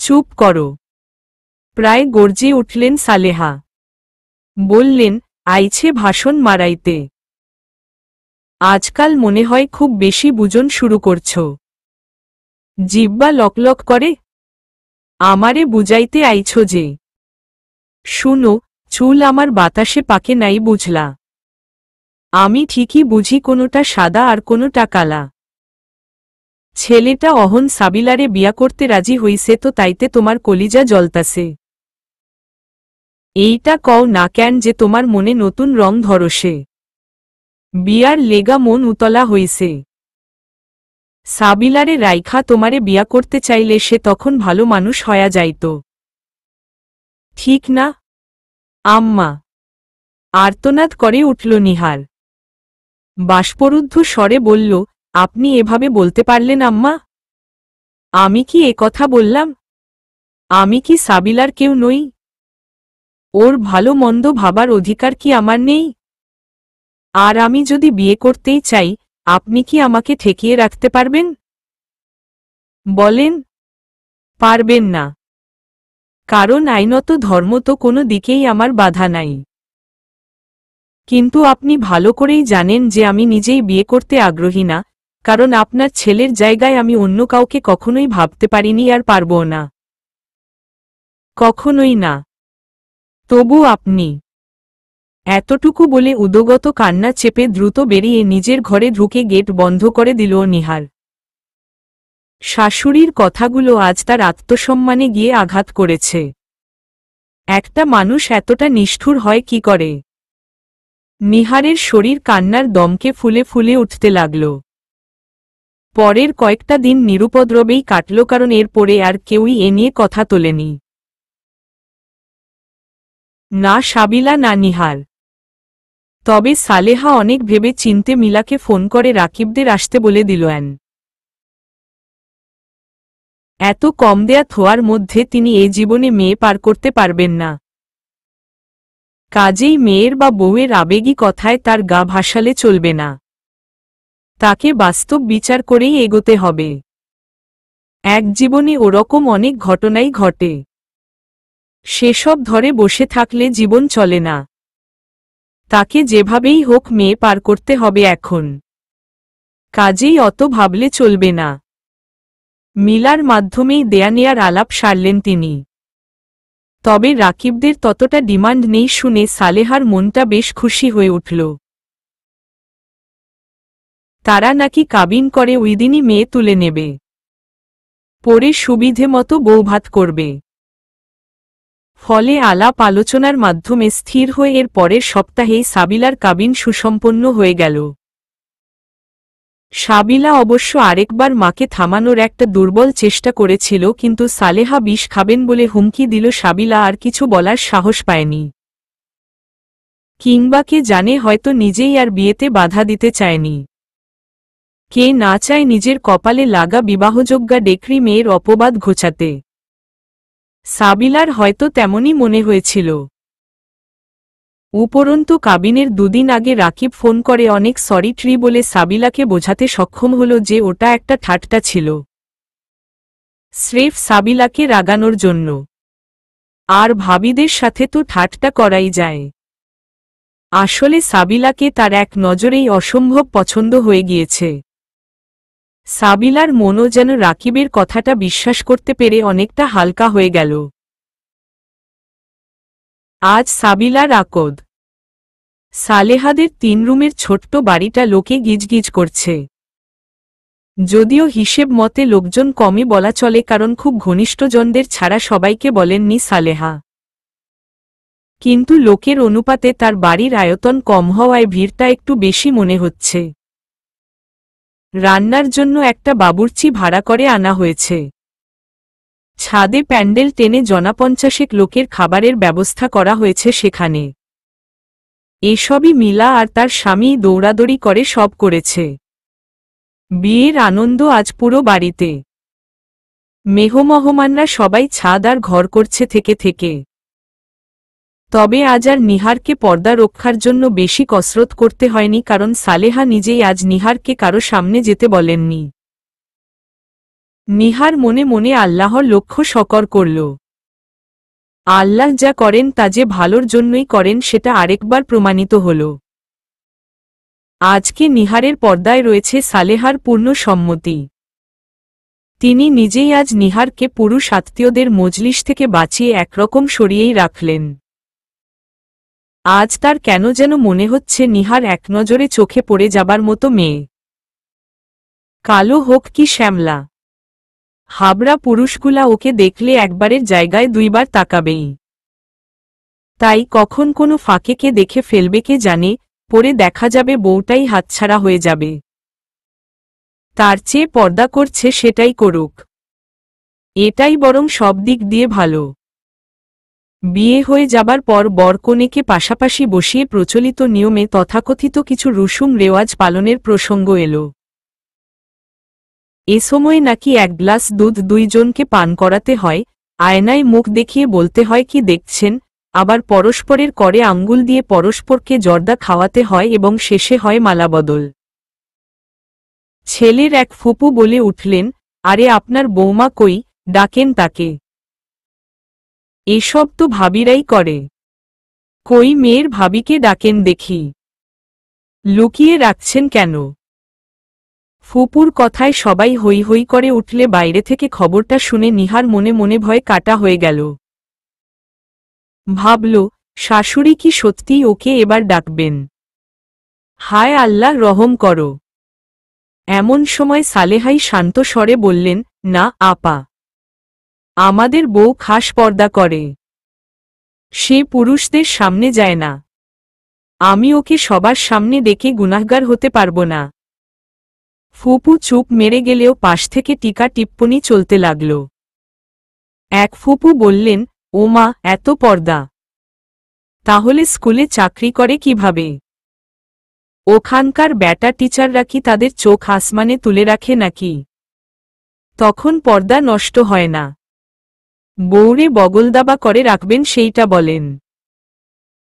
চুপ করো। প্রায় গর্জে উঠলেন সালেহা। বললেন, আইছে ভাষণ মারাইতে। আজকাল মনে হয় খুব বেশি বুজন শুরু করছ। জিহ্বা লকলক করে। আমারে বুঝাইতে আইছ যে। শুনো, চুল আমার বাতাসে পাকে নাই বুঝলা। আমি ঠিকই বুঝি কোনোটা সাদা আর কোনোটা কালা। ছেলেটা অহন সাবিলারে বিয়া করতে রাজি হইছে তো তাইতে তোমার কলিজা জ্বলতাছে। এইটা কও না কেন যে তোমার মনে নতুন রং ধরসে। বিয়ার লেগা মন উতলা হইছে। সাবিলারে রাইখা তোমারে বিয়া করতে চাইলে সে তখন ভালো মানুষ হয়া যাইত। ঠিক না? আম্মা। আর্তনাদ করে উঠল নিহার। বাষ্পরুদ্ধ স্বরে বলল, আপনি এভাবে বলতে পারলেন আম্মা? আমি কি কথা বললাম? আমি কি সাবিলার কেউ নই? ওর ভালো মন্দ ভাবার অধিকার কি আমার নেই? আর আমি যদি বিয়ে করতেই চাই, আপনি কি আমাকে ঠেকিয়ে রাখতে পারবেন? বলেন। পারবেন না। কারণ আইনত ধর্ম তো কোনো দিকেই আমার বাধা নাই। কিন্তু আপনি ভালো করেই জানেন যে আমি নিজেই বিয়ে করতে আগ্রহী না, কারণ আপনার ছেলের জায়গায় আমি অন্য কাউকে কখনোই ভাবতে পারিনি আর পারবও না। কখনোই না। তবু আপনি। এতটুকু বলে উদগত কান্না চেপে দ্রুত বেরিয়ে নিজের ঘরে ঢুকে গেট বন্ধ করে দিল নিহার। শাশুড়ির কথাগুলো আজ তার আত্মসম্মানে গিয়ে আঘাত করেছে। একটা মানুষ এতটা নিষ্ঠুর হয় কি করে? নিহারের শরীর কান্নার দমকে ফুলে ফুলে উঠতে লাগল। পরের কয়েকটা দিন নিরুপদ্রবেই কাটল, কারণ এরপরে আর কেউই এ নিয়ে কথা তোলেনি। না সাবিলা না নিহার। তবে সালেহা অনেক ভেবে চিনতে মিলাকে ফোন করে রাকিবদের আসতে বলে দিল। এত কম দেয়া থোয়ার মধ্যে তিনি এ জীবনে মেয়ে পার করতে পারবেন না। কাজেই মেয়ের বা বউয়ের আবেগী কথায় তার গা ভাসালে চলবে না। তাকে বাস্তব বিচার করেই এগোতে হবে। এক জীবনে ওরকম অনেক ঘটনাই ঘটে। সেসব ধরে বসে থাকলে জীবন চলে না। তাকে যেভাবেই হোক মেয়ে পার করতে হবে এখন। কাজেই অত ভাবলে চলবে না। মিলার মাধ্যমেই দেয়া নেয়ার আলাপ সারলেন তিনি। তবে রাকিবদের ততটা ডিমান্ড নেই শুনে সালেহার মনটা বেশ খুশি হয়ে উঠল। তারা নাকি কাবিন করে ওই দিনই মেয়ে তুলে নেবে, পরে সুবিধে মতো বৌভাত করবে। ফলে আলাপ আলোচনার মাধ্যমে স্থির হয়ে এর পরের সপ্তাহেই সাবিলার কাবিন সুসম্পন্ন হয়ে গেল। সাবিলা অবশ্য আরেকবার মাকে থামানোর একটা দুর্বল চেষ্টা করেছিল, কিন্তু সালেহা বিষ খাবেন বলে হুমকি দিল। সাবিলা আর কিছু বলার সাহস পায়নি। কিংবা কে জানে, হয়তো নিজেই আর বিয়েতে বাধা দিতে চায়নি। কে না চায় নিজের কপালে লাগা বিবাহযোগ্যা ডেকরি মেয়ের অপবাদ ঘোচাতে? সাবিলার হয়তো তেমনই মনে হয়েছিল। উপরন্তু কাবিনের দুদিন আগে রাকিব ফোন করে অনেক সরি ট্রি বলে সাবিলাকে বোঝাতে সক্ষম হল যে ওটা একটা ঠাট্টা ছিল, স্রেফ সাবিলাকে রাগানোর জন্য। আর ভাবিদের সাথে তো ঠাট্টা করাই যায়। আসলে সাবিলাকে তার এক নজরেই অসম্ভব পছন্দ হয়ে গিয়েছে। সাবিলার মনও যেন রাকিবের কথাটা বিশ্বাস করতে পেরে অনেকটা হালকা হয়ে গেল। আজ সাবিলার আকদ। সালেহাদের 3 রুমের ছোট্ট বাড়িটা লোকে গিজগিজ করছে। যদিও হিসেব মতে লোকজন কমই বলা চলে, কারণ খুব ঘনিষ্ঠজনদের ছাড়া সবাইকে বলেননি সালেহা। কিন্তু লোকের অনুপাতে তার বাড়ির আয়তন কম হওয়ায় ভিড়টা একটু বেশি মনে হচ্ছে। রান্নার জন্য একটা বাবুর্চি ভাড়া করে আনা হয়েছে। ছাদে প্যান্ডেল টেনে 50 লোকের খাবারের ব্যবস্থা করা হয়েছে সেখানে। এসবই মিলা আর তার স্বামী দৌড়াদৌড়ি করে সব করেছে। বিয়ের আনন্দ আজ পুরো বাড়িতে। মেহমহমানরা সবাই ছাদ আর ঘর করছে থেকে থেকে। তবে আজ আর নিহারকে পর্দা রক্ষার জন্য বেশি কসরত করতে হয়নি, কারণ সালেহা নিজেই আজ নিহারকে কারো সামনে যেতে বলেননি। নিহার মনে মনে আল্লাহর লক্ষ্য শকর করল। আল্লাহ যা করেন তা যে ভালোর জন্যই করেন সেটা আরেকবার প্রমাণিত হল। আজকে নিহারের পর্দায় রয়েছে সালেহার পূর্ণ সম্মতি। তিনি নিজেই আজ নিহারকে পুরুষ আত্মীয়দের মজলিস থেকে বাঁচিয়ে একরকম সরিয়েই রাখলেন। আজ তার কেন যেন মনে হচ্ছে নিহার এক নজরে চোখে পড়ে যাবার মতো মেয়ে। কালো হোক কি শ্যামলা, হাবড়া পুরুষগুলা ওকে দেখলে একবারের জায়গায় 2 বার তাকাবেই। তাই কখন কোনো ফাঁকেকে দেখে ফেলবে কে জানে, পরে দেখা যাবে বউটাই হাতছাড়া হয়ে যাবে। তার চেয়ে পর্দা করছে সেটাই করুক, এটাই বরং সব দিক দিয়ে ভালো। বিয়ে হয়ে যাবার পর বরকনেকে পাশাপাশি বসিয়ে প্রচলিত নিয়মে তথাকথিত কিছু রুসুম রেওয়াজ পালনের প্রসঙ্গ এলো। এ সময় নাকি 1 গ্লাস দুধ 2 জনকে পান করাতে হয়, আয়নায় মুখ দেখিয়ে বলতে হয় কি দেখছেন, আবার পরস্পরের করে আঙ্গুল দিয়ে পরস্পরকে জর্দা খাওয়াতে হয় এবং শেষে হয় মালাবদল। ছেলের এক ফুপু বলে উঠলেন, আরে আপনার বৌমা কই, ডাকেন তাকে। এসব তো ভাবিরাই করে। কই মেয়ের ভাবিকে ডাকেন দেখি, লুকিয়ে রাখছেন কেন? ফুপুর কথায় সবাই হৈ হৈ করে উঠলে বাইরে থেকে খবরটা শুনে নিহার মনে মনে ভয় কাটা হয়ে গেল। ভাবল, শাশুড়ি কি সত্যিই ওকে এবার ডাকবেন? হায় আল্লাহ, রহম করো। এমন সময় সালেহাই শান্ত স্বরে বললেন, না আপা, আমাদের বউ খাস পর্দা করে, সে পুরুষদের সামনে যায় না। আমি ওকে সবার সামনে ডেকে গুনাহগার হতে পারব না। ফুপু চুপ মেরে গেলেও পাশ থেকে টিকা টিপ্পনি চলতে লাগল। এক ফুপু বললেন, ও মা, এত পর্দা, তাহলে স্কুলে চাকরি করে কিভাবে? ওখানকার ব্যাটা টিচাররা কি তাদের চোখ আসমানে তুলে রাখে নাকি? তখন পর্দা নষ্ট হয় না? বউরে বগলদাবা করে রাখবেন সেইটা বলেন।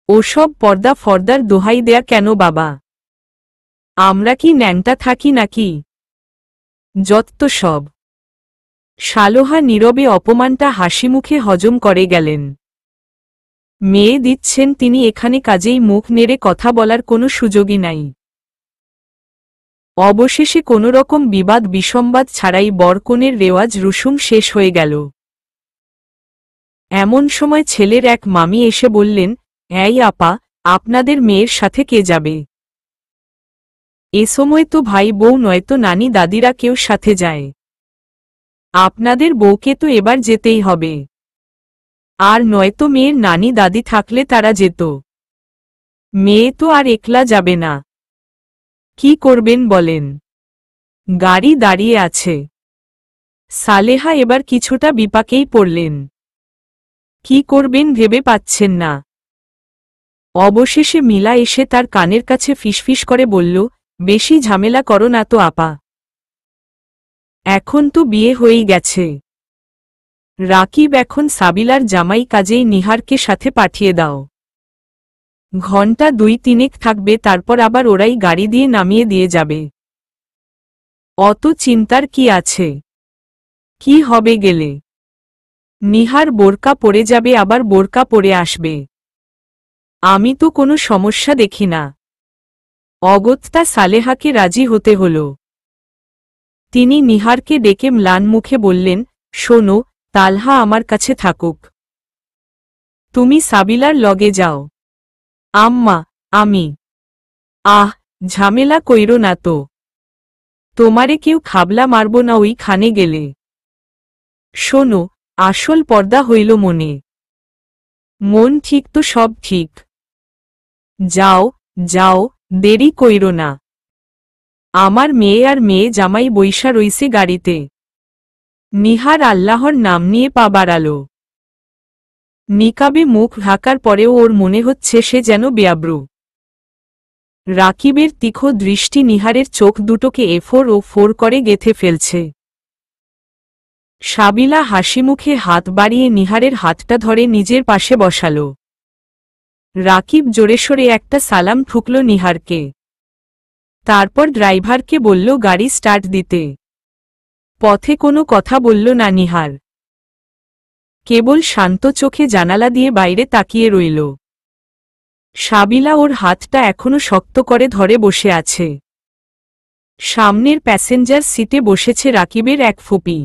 ওসব পর্দা ফর্দার দোহাই দেয়া কেন বাবা? আমরা কি ন্যাংটা থাকি নাকি? যত্ত সব। সালোহা নীরবে অপমানটা হাসিমুখে হজম করে গেলেন। মেয়ে দিচ্ছেন তিনি এখানে, কাজেই মুখ নেড়ে কথা বলার কোনো সুযোগই নাই। অবশেষে কোনোরকম বিবাদ বিসম্বাদ ছাড়াই বরকনের রেওয়াজ রুসুম শেষ হয়ে গেল। এমন সময় ছেলের এক মামি এসে বললেন, এই আপা, আপনাদের মেয়ের সাথে কে যাবে? এ সময় তো ভাই বউ নয়তো নানি দাদিরা কেউ সাথে যায়। আপনাদের বউকে তো এবার যেতেই হবে, আর নয়তো মেয়ের নানি দাদি থাকলে তারা যেত। মেয়ে তো আর একলা যাবে না। কি করবেন বলেন? গাড়ি দাঁড়িয়ে আছে। সালেহা এবার কিছুটা বিপাকেই পড়লেন। কি করবেন ভেবে পাচ্ছেন না। অবশেষে মিলা এসে তার কানের কাছে ফিসফিস করে বলল, বেশি ঝামেলা করো না তো আপা, এখন তো বিয়ে হয়েই গেছে। রাকিব এখন সাবিলার জামাই, কাজেই নিহারকে সাথে পাঠিয়ে দাও। ঘণ্টা 2-3 থাকবে, তারপর আবার ওরাই গাড়ি দিয়ে নামিয়ে দিয়ে যাবে। অত চিন্তার কি আছে? কি হবে গেলে? নিহার বোরকা পরে যাবে, আবার বোরকা পরে আসবে। আমি তো কোনো সমস্যা দেখি না। অগত্যা সালেহাকে রাজি হতে হল। তিনি নিহারকে ডেকে ম্লান মুখে বললেন, শোনো, তালহা আমার কাছে থাকুক, তুমি সাবিলার লগে যাও। আম্মা, আমি। ঝামেলা কইরো না তো, তোমারে কেউ খাবলা মারব না ওইখানে গেলে। শোনো, আসল পর্দা হইল মনে। মন ঠিক তো সব ঠিক। যাও যাও, দেরি কইরো না। আমার মেয়ে আর মেয়ে জামাই বইসা রইছে গাড়িতে। নিহার আল্লাহর নাম নিয়ে পা বাড়াল। নিকাবে মুখ ঢাকার পরেও ওর মনে হচ্ছে সে যেন বেয়াব্রু। রাকিবের তীক্ষ্ণ দৃষ্টি নিহারের চোখ দুটোকে এফোর ও ফোর করে গেঁথে ফেলছে। সাবিলা হাসিমুখে হাত বাড়িয়ে নিহারের হাতটা ধরে নিজের পাশে বসাল। রাকিব জোরেশোরে একটা সালাম ঠুকল নিহারকে। তারপর ড্রাইভারকে বলল গাড়ি স্টার্ট দিতে। পথে কোনো কথা বলল না নিহার, কেবল শান্ত চোখে জানালা দিয়ে বাইরে তাকিয়ে রইল। সাবিলা ওর হাতটা এখনো শক্ত করে ধরে বসে আছে। সামনের প্যাসেঞ্জার সিটে বসেছে রাকিবের এক ফুপি।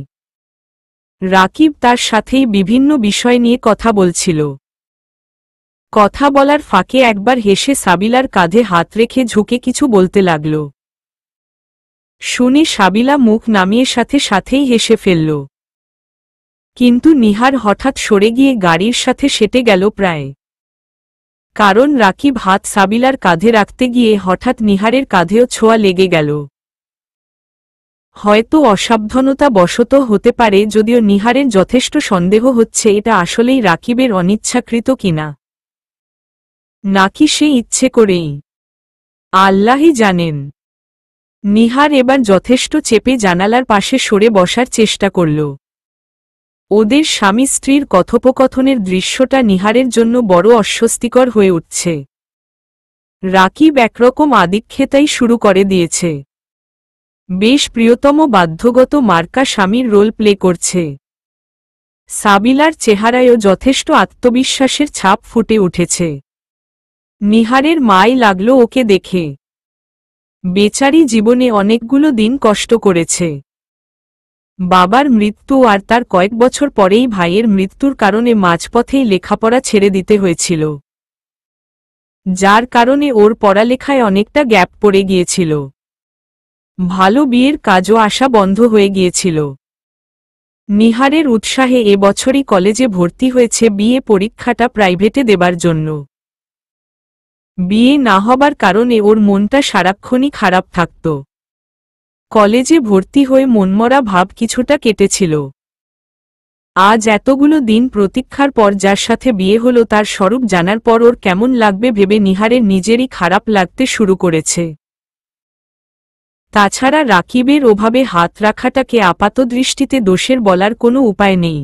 রাকিব তার সাথেই বিভিন্ন বিষয় নিয়ে কথা বলছিল। কথা বলার ফাঁকে একবার হেসে সাবিলার কাঁধে হাত রেখে ঝুঁকে কিছু বলতে লাগল। শুনে সাবিলা মুখ নামিয়ে সাথে সাথেই হেসে ফেলল। কিন্তু নিহার হঠাৎ সরে গিয়ে গাড়ির সাথে সেটে গেল প্রায়। কারণ রাকিব হাত সাবিলার কাঁধে রাখতে গিয়ে হঠাৎ নিহারের কাঁধেও ছোঁয়া লেগে গেল। হয়তো অসাবধানতা বশত হতে পারে, যদিও নিহারের যথেষ্ট সন্দেহ হচ্ছে এটা আসলেই রাকিবের অনিচ্ছাকৃত কিনা, নাকি সে ইচ্ছে করেই, আল্লাহই জানেন। নিহার এবার যথেষ্ট চেপে জানালার পাশে সরে বসার চেষ্টা করল। ওদের স্বামী স্ত্রীর কথোপকথনের দৃশ্যটা নিহারের জন্য বড় অস্বস্তিকর হয়ে উঠছে। রাকিব একরকম আদিক্ষেতাই শুরু করে দিয়েছে। বেশ প্রিয়তম বাধ্যগত মার্কা স্বামীর রোল প্লে করছে। সাবিলার চেহারায়ও যথেষ্ট আত্মবিশ্বাসের ছাপ ফুটে উঠেছে। নিহারের মাই লাগল ওকে দেখে। বেচারি জীবনে অনেকগুলো দিন কষ্ট করেছে। বাবার মৃত্যু আর তার কয়েক বছর পরেই ভাইয়ের মৃত্যুর কারণে মাঝপথেই লেখাপড়া ছেড়ে দিতে হয়েছিল। যার কারণে ওর পড়ালেখায় অনেকটা গ্যাপ পড়ে গিয়েছিল। ভালো বিয়ের কাজও আসা বন্ধ হয়ে গিয়েছিল। নিহারের উৎসাহে এবছরই কলেজে ভর্তি হয়েছে বিয়ে পরীক্ষাটা প্রাইভেটে দেবার জন্য। বিয়ে না হবার কারণে ওর মনটা সারাক্ষণই খারাপ থাকত। কলেজে ভর্তি হয়ে মনমরা ভাব কিছুটা কেটেছিল। আজ এতগুলো দিন প্রতীক্ষার পর যার সাথে বিয়ে হলো তার স্বরূপ জানার পর ওর কেমন লাগবে ভেবে নিহারের নিজেরই খারাপ লাগতে শুরু করেছে। তাছাড়া রাকিবের ওভাবে হাত রাখাটাকে আপাতদৃষ্টিতে দোষের বলার কোনো উপায় নেই।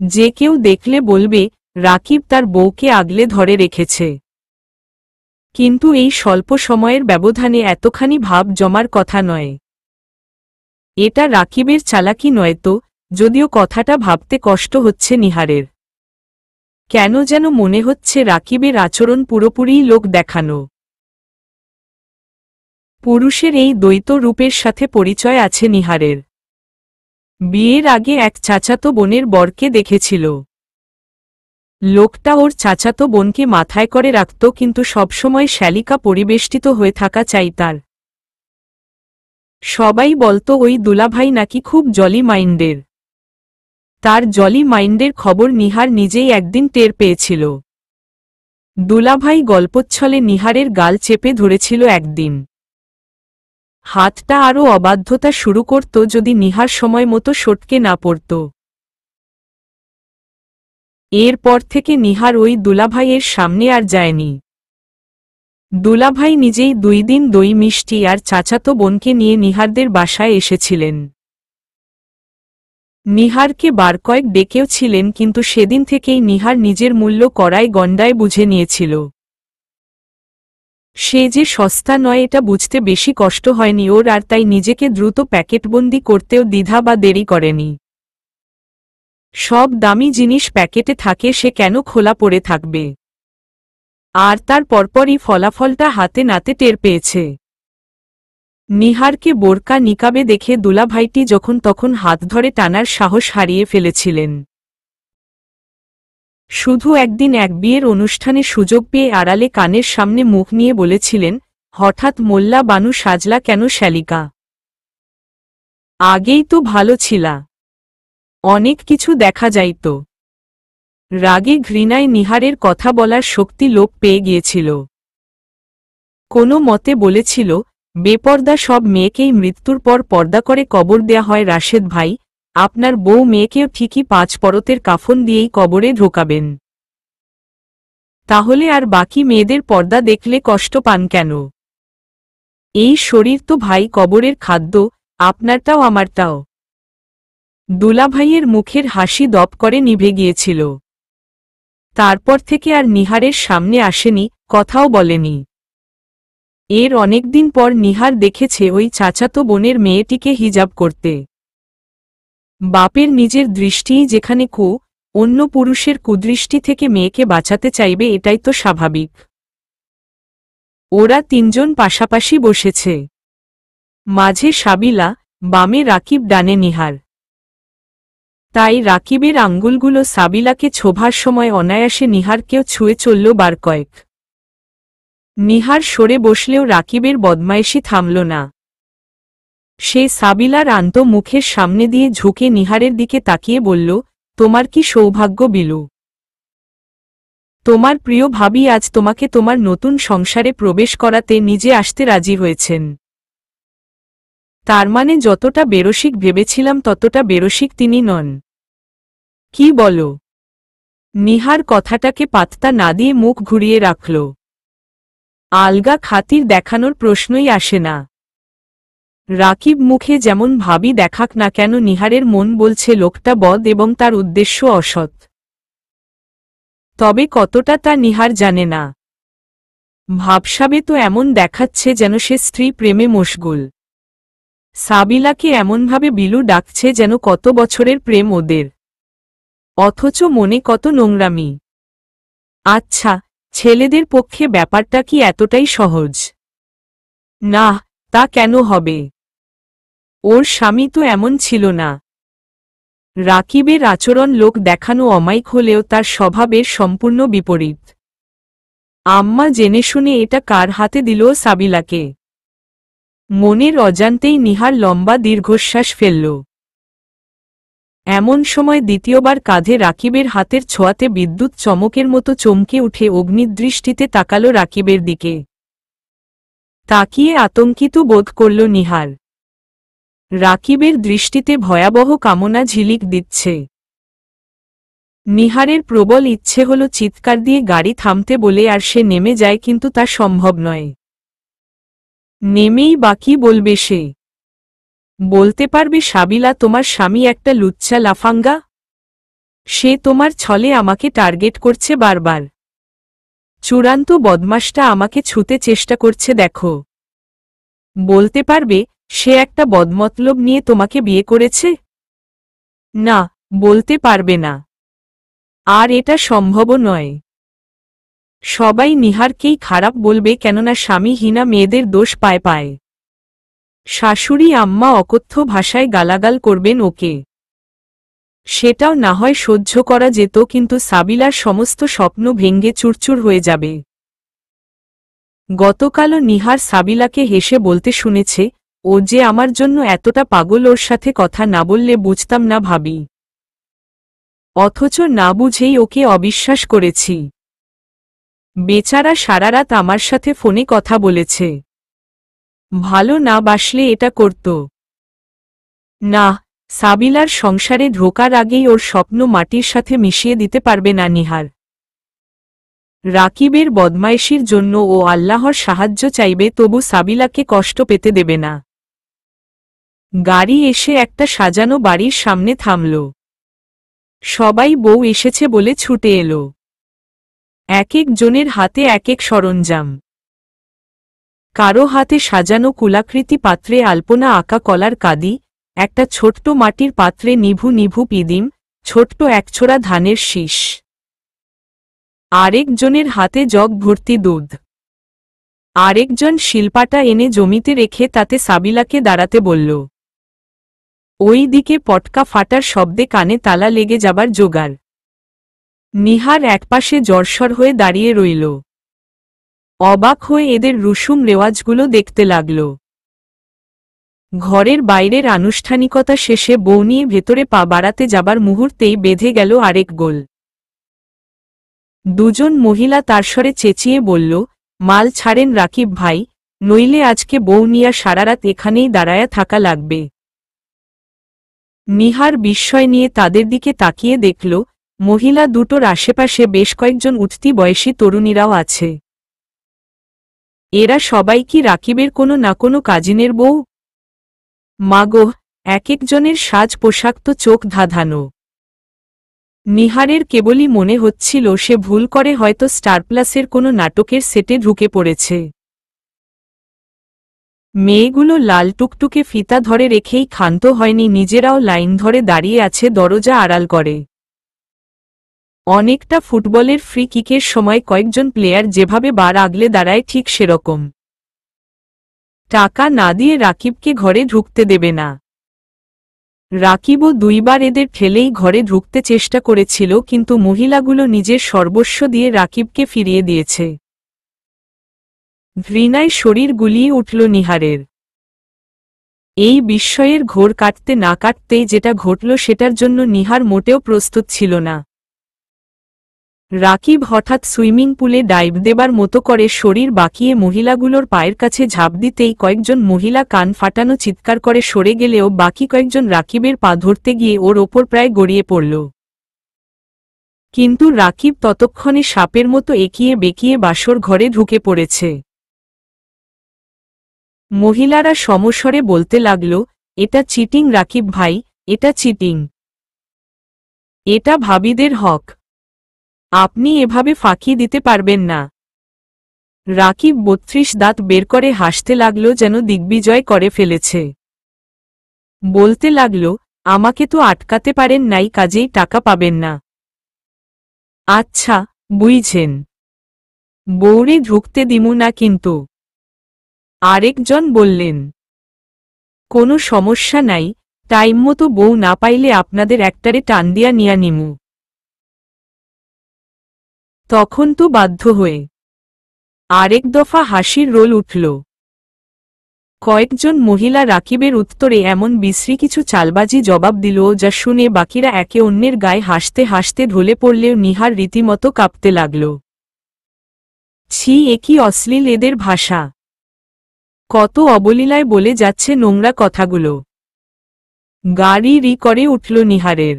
যে কেউ দেখলে বলবে রাকিব তার বউকে আগলে ধরে রেখেছে। কিন্তু এই স্বল্প সময়ের ব্যবধানে এতখানি ভাব জমার কথা নয়। এটা রাকিবের চালাকি নয় তো, যদিও কথাটা ভাবতে কষ্ট হচ্ছে নিহারের। কেন যেন মনে হচ্ছে রাকিবের আচরণ পুরোপুরিই লোক দেখানো। পুরুষের এই দ্বৈত রূপের সাথে পরিচয় আছে নিহারের। বিয়ের আগে এক চাচাতো বোনের বরকে দেখেছিল। লোকটা ওর চাচাতো বোনকে মাথায় করে রাখত, কিন্তু সবসময় শ্যালিকা পরিবেষ্টিত হয়ে থাকা চাই তার। সবাই বলতো ওই দুলাভাই নাকি খুব জলি মাইন্ডের। তার জলি মাইন্ডের খবর নিহার নিজেই একদিন টের পেয়েছিল। দুলাভাই গল্পচ্ছলে নিহারের গাল চেপে ধরেছিল একদিন। হাতটা আরও অবাধ্যতা শুরু করত যদি নিহার সময় মতো সটকে না পড়ত। এরপর থেকে নিহার ওই দুলাভাইয়ের সামনে আর যায়নি। দুলাভাই নিজেই 2 দিন দই মিষ্টি আর চাচাতো বোনকে নিয়ে নিহারদের বাসায় এসেছিলেন। নিহারকে বার কয়েক ডেকেও ছিলেন, কিন্তু সেদিন থেকেই নিহার নিজের মূল্য কড়ায় গণ্ডায় বুঝে নিয়েছিল। সে যে সস্তা নয় এটা বুঝতে বেশি কষ্ট হয়নি ওর, আর তাই নিজেকে দ্রুত প্যাকেটবন্দি করতেও দ্বিধা বা দেরি করেনি। সব দামি জিনিস প্যাকেটে থাকে, সে কেন খোলা পড়ে থাকবে? আর তার পরপরই ফলাফলটা হাতে নাতে টের পেয়েছে। নিহারকে বোরকা নিকাবে দেখে দুলাভাইটি যখন তখন হাত ধরে টানার সাহস হারিয়ে ফেলেছিলেন। শুধু একদিন এক বিয়ের অনুষ্ঠানে সুযোগ পেয়ে আড়ালে কানের সামনে মুখ নিয়ে বলেছিলেন, হঠাৎ মোল্লা বানু সাজলা কেন শ্যালিকা? আগেই তো ভালো ছিলা, অনেক কিছু দেখা যাইত। রাগে ঘৃণায় নিহারের কথা বলার শক্তি লোপ পেয়ে গিয়েছিল। কোনো মতে বলেছিল, বেপর্দা সব মেয়েকেই মৃত্যুর পর পর্দা করে কবর দেয়া হয় রাশেদ ভাই, আপনার বউ মেয়েকেও ঠিকই 5 পরতের কাফন দিয়েই কবরে ঢোকাবেন। তাহলে আর বাকি মেয়েদের পর্দা দেখলে কষ্ট পান কেন? এই শরীর তো ভাই কবরের খাদ্য, আপনারটাও আমারটাও। দুলাভাইয়ের মুখের হাসি দপ করে নিভে গিয়েছিল। তারপর থেকে আর নিহারের সামনে আসেনি, কথাও বলেনি। এর অনেকদিন পর নিহার দেখেছে ওই চাচাতো বোনের মেয়েটিকে হিজাব করতে। বাপের নিজের দৃষ্টিই যেখানে অন্য পুরুষের কুদৃষ্টি থেকে মেয়েকে বাঁচাতে চাইবে, এটাই তো স্বাভাবিক। ওরা 3 জন পাশাপাশি বসেছে। মাঝে সাবিলা, বামে রাকিব, ডানে নিহার। তাই রাকিবের আঙ্গুলগুলো সাবিলাকে ছোভার সময় অনায়াসে নিহারকেও ছুঁয়ে চলল বার কয়েক। নিহার সরে বসলেও রাকিবের বদমায়েশি থামল না। সে সাবিলার আন্ত মুখের সামনে দিয়ে ঝুঁকে নিহারের দিকে তাকিয়ে বলল, তোমার কি সৌভাগ্য বিলু। তোমার প্রিয় ভাবি আজ তোমাকে তোমার নতুন সংসারে প্রবেশ করাতে নিজে আসতে রাজি হয়েছেন। তার মানে যতটা বেরসিক ভেবেছিলাম ততটা বেরসিক তিনি নন। কি বলো? নিহার কথাটাকে পাত্তা না দিয়ে মুখ ঘুরিয়ে রাখল। আলগা খাতির দেখানোর প্রশ্নই আসে না। রাকিব মুখে যেমন ভাবি দেখাক না কেন, নিহারের মন বলছে লোকটা বদ এবং তার উদ্দেশ্য অসৎ। তবে কতটা তা নিহার জানে না। ভাবসাবে তো এমন দেখাচ্ছে যেন সে স্ত্রী প্রেমে মশগুল। সাবিলাকে এমনভাবে বিলু ডাকছে যেন কত বছরের প্রেম ওদের, অথচ মনে কত নোংরামি। আচ্ছা, ছেলেদের পক্ষে ব্যাপারটা কি এতটাই সহজ? না, তা কেন হবে? ওর স্বামী তো এমন ছিল না। রাকিবের আচরণ লোক দেখানো অমায়িক হলেও তার স্বভাবের সম্পূর্ণ বিপরীত। আম্মা জেনে শুনে এটা কার হাতে দিল সাবিলাকে? মনের অজান্তেই নিহার লম্বা দীর্ঘশ্বাস ফেলল। এমন সময় দ্বিতীয়বার কাঁধে রাকিবের হাতের ছোঁয়াতে বিদ্যুৎ চমকের মতো চমকে উঠে অগ্নিদৃষ্টিতে তাকাল রাকিবের দিকে। তাকিয়ে আতঙ্কিত বোধ করল নিহার। রাকিবের দৃষ্টিতে ভয়াবহ কামনা ঝিলিক দিচ্ছে। নিহারের প্রবল ইচ্ছে হল চিৎকার দিয়ে গাড়ি থামতে বলে আর সে নেমে যায়, কিন্তু তা সম্ভব নয়। নেমেই বাকি বলবে সে? বলতে পারবে সাবিলা তোমার স্বামী একটা লুচ্চা লাফাঙ্গা? সে তোমার ছলে আমাকে টার্গেট করছে বারবার। চূড়ান্ত বদমাশটা আমাকে ছুতে চেষ্টা করছে দেখো। বলতে পারবে সে একটা বদমতলব নিয়ে তোমাকে বিয়ে করেছে? না, বলতে পারবে না। আর এটা সম্ভবও নয়। সবাই নিহারকেই খারাপ বলবে, কেননা স্বামীহীনা মেয়েদের দোষ পায়। শাশুড়ি আম্মা অকথ্য ভাষায় গালাগাল করবেন ওকে। সেটাও না হয় সহ্য করা যেত, কিন্তু সাবিলার সমস্ত স্বপ্ন ভেঙ্গে চুরচুর হয়ে যাবে। গতকালও নিহার সাবিলাকে হেসে বলতে শুনেছে, ও যে আমার জন্য এতটা পাগল, ওর সাথে কথা না বললে বুঝতাম না ভাবি। অথচ না বুঝেই ওকে অবিশ্বাস করেছি। বেচারা সারারাত আমার সাথে ফোনে কথা বলেছে। ভালো না বাসলে এটা করত না। সাবিলার সংসারে ঢোকার আগেই ওর স্বপ্ন মাটির সাথে মিশিয়ে দিতে পারবে না নিহার। রাকিবের বদমায়েশির জন্য ও আল্লাহর সাহায্য চাইবে, তবু সাবিলাকে কষ্ট পেতে দেবে না। গাড়ি এসে একটা সাজানো বাড়ির সামনে থামল। সবাই বউ এসেছে বলে ছুটে এলো। এক এক জনের হাতে এক এক সরঞ্জাম। কারো হাতে সাজানো কুলাকৃতি পাত্রে আলপনা আঁকা কলার কাদি, একটা ছোট্ট মাটির পাত্রে নিভু নিভু পিদিম, ছোট্ট একছোড়া ধানের শীষ। আরেকজনের হাতে জগ ভর্তি দুধ। আরেকজন শিলপাটা এনে জমিতে রেখে তাতে সাবিলাকে দাঁড়াতে বলল। ওই দিকে পটকা ফাটার শব্দে কানে তালা লেগে যাবার জোগাড়। নিহার একপাশে জড়সর হয়ে দাঁড়িয়ে রইল। অবাক হয়ে এদের রুসুম রেওয়াজগুলো দেখতে লাগল। ঘরের বাইরের আনুষ্ঠানিকতা শেষে বউ নিয়ে ভেতরে পা বাড়াতে যাবার মুহূর্তেই বেঁধে গেল আরেক গোল। দুজন মহিলা তার স্বরে চেঁচিয়ে বলল, মাল ছাড়েন রাকিব ভাই, নইলে আজকে বউ নিয়া সারারাত এখানেই দাঁড়ায়া থাকা লাগবে। নিহার বিস্ময় নিয়ে তাদের দিকে তাকিয়ে দেখল, মহিলা দুটোর আশেপাশে বেশ কয়েকজন উঠতি বয়সী তরুণীরাও আছে। এরা সবাই কি রাকিবের কোনো না কোনো কাজিনের বউ? মাগো, এক একজনের সাজ পোশাক তো চোখ ধাঁধানো। নিহারের কেবলই মনে হচ্ছিল সে ভুল করে হয়তো স্টার প্লাসের কোনো নাটকের সেটে ঢুকে পড়েছে। মেয়েগুলো লাল টুকটুকে ফিতা ধরে রেখেই ক্ষান্ত হয়নি, নিজেরাও লাইন ধরে দাঁড়িয়ে আছে দরজা আড়াল করে। অনেকটা ফুটবলের ফ্রি কিকের সময় কয়েকজন প্লেয়ার যেভাবে বার আগলে দাঁড়ায় ঠিক সেরকম। টাকা না দিয়ে রাকিবকে ঘরে ঢুকতে দেবে না। রাকিবও দুইবার এদের ঠেলেই ঘরে ঢুকতে চেষ্টা করেছিল, কিন্তু মহিলাগুলো নিজের সর্বস্ব দিয়ে রাকিবকে ফিরিয়ে দিয়েছে। ঘৃণায় শরীর গুলিয়ে উঠল নিহারের। এই বিস্ময়ের ঘোর কাটতে না কাটতেই যেটা ঘটল সেটার জন্য নিহার মোটেও প্রস্তুত ছিল না। রাকিব হঠাৎ সুইমিং পুলে ডাইভ দেবার মতো করে শরীর বাঁকিয়ে মহিলাগুলোর পায়ের কাছে ঝাঁপ দিতেই কয়েকজন মহিলা কান ফাটানো চিৎকার করে সরে গেলেও বাকি কয়েকজন রাকিবের পা ধরতে গিয়ে ওর ওপর প্রায় গড়িয়ে পড়ল। কিন্তু রাকিব ততক্ষণে সাপের মতো একিয়ে বেঁকিয়ে বাসর ঘরে ঢুকে পড়েছে। মহিলারা সমস্বরে বলতে লাগল, এটা চিটিং রাকিব ভাই, এটা চিটিং। এটা ভাবিদের হক। আপনি এভাবে ফাঁকি দিতে পারবেন না। রাকিব ৩২ দাঁত বের করে হাসতে লাগল, যেন দিগ্বিজয় করে ফেলেছে। বলতে লাগল, আমাকে তো আটকাতে পারেন নাই, কাজেই টাকা পাবেন না। আচ্ছা, বুঝছেন। বউরে ঢুকতে দিমু না কিন্তু। আরেকজন বললেন, কোনো সমস্যা নাই, টাইম মতো বউ না পাইলে আপনাদের একটারে টান দিয়া নিয়া নিমু। তখন তো বাধ্য হয়ে আরেক দফা হাসির রোল উঠল। কয়েকজন মহিলা রাকিবের উত্তরে এমন বিশ্রী কিছু চালবাজি জবাব দিল যা শুনে বাকিরা একে অন্যের গায়ে হাসতে হাসতে ঢলে পড়লেও নিহার রীতিমতো কাঁপতে লাগল। ছি, এ কি অশ্লীল এদের ভাষা! কত অবলীলায় বলে যাচ্ছে নোংরা কথাগুলো। গাড়ি রি করে উঠল নিহারের।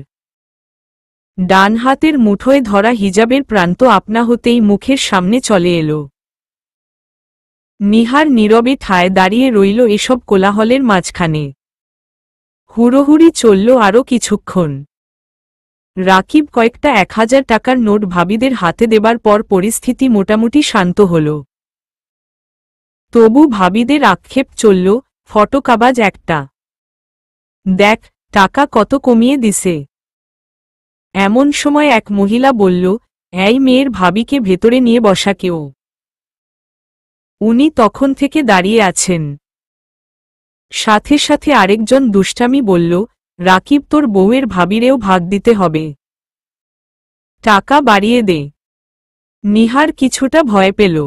ডান হাতের মুঠোয় ধরা হিজাবের প্রান্ত আপনা হতেই মুখের সামনে চলে এলো। নিহার নীরবে ঠায় দাঁড়িয়ে রইল এসব কোলাহলের মাঝখানে। হুড়োহুড়ি চলল আরও কিছুক্ষণ। রাকিব কয়েকটা 1000 টাকার নোট ভাবিদের হাতে দেবার পর পরিস্থিতি মোটামুটি শান্ত হল। তবু ভাবিদের আক্ষেপ চলল, ফটকাবাজ একটা। দেখ, টাকা কত কমিয়ে দিছে। এমন সময় এক মহিলা বলল, এই মেয়ের ভাবিকে ভেতরে নিয়ে বসা কেউ। উনি তখন থেকে দাঁড়িয়ে আছেন। সাথে সাথে আরেকজন দুষ্টামি বলল, রাকিব, তোর বউয়ের ভাবিরেও ভাগ দিতে হবে। টাকা বাড়িয়ে দে। নিহার কিছুটা ভয় পেল।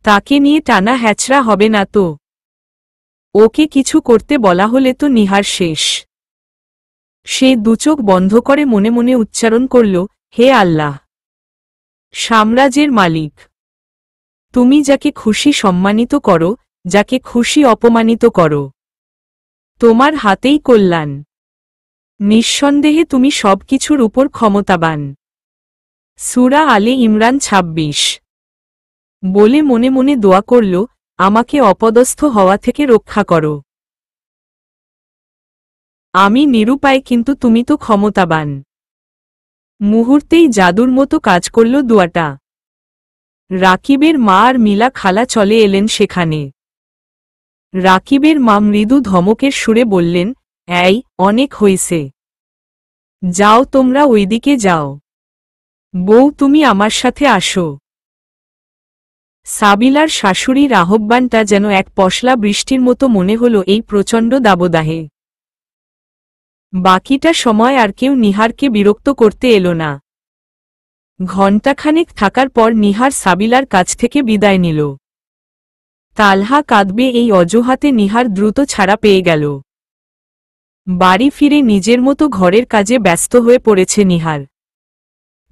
তাকে নিয়ে টানা হ্যাচড়া হবে না তো? ওকে কিছু করতে বলা হলে তো নিহার শেষ। সে দুচোখ বন্ধ করে মনে মনে উচ্চারণ করল, হে আল্লাহ, সাম্রাজ্যের মালিক, তুমি যাকে খুশি সম্মানিত করো, যাকে খুশি অপমানিত করো। তোমার হাতেই কল্যাণ। নিঃসন্দেহে তুমি সবকিছুর উপর ক্ষমতাবান। সূরা আলে ইমরান 26। বলে মনে মনে দোয়া করল, আমাকে অপদস্থ হওয়া থেকে রক্ষা করো। আমি নিরুপায়, কিন্তু তুমি তো ক্ষমতাবান। মুহূর্তেই জাদুর মতো কাজ করল দোয়াটা। রাকিবের মা আর মিলা খালা চলে এলেন সেখানে। রাকিবের মা মৃদু ধমকের সুরে বললেন, এই, অনেক হইছে, যাও তোমরা ওইদিকে যাও। বউ, তুমি আমার সাথে আসো। সাবিলার শাশুড়ির আহ্বানটা যেন এক পশলা বৃষ্টির মতো মনে হল এই প্রচণ্ড দাবদাহে। বাকিটা সময় আর কেউ নিহারকে বিরক্ত করতে এলো না। ঘণ্টাখানেক থাকার পর নিহার সাবিলার কাছ থেকে বিদায় নিল। তালহা কাঁদবে এই অজুহাতে নিহার দ্রুত ছাড়া পেয়ে গেল। বাড়ি ফিরে নিজের মতো ঘরের কাজে ব্যস্ত হয়ে পড়েছে নিহার।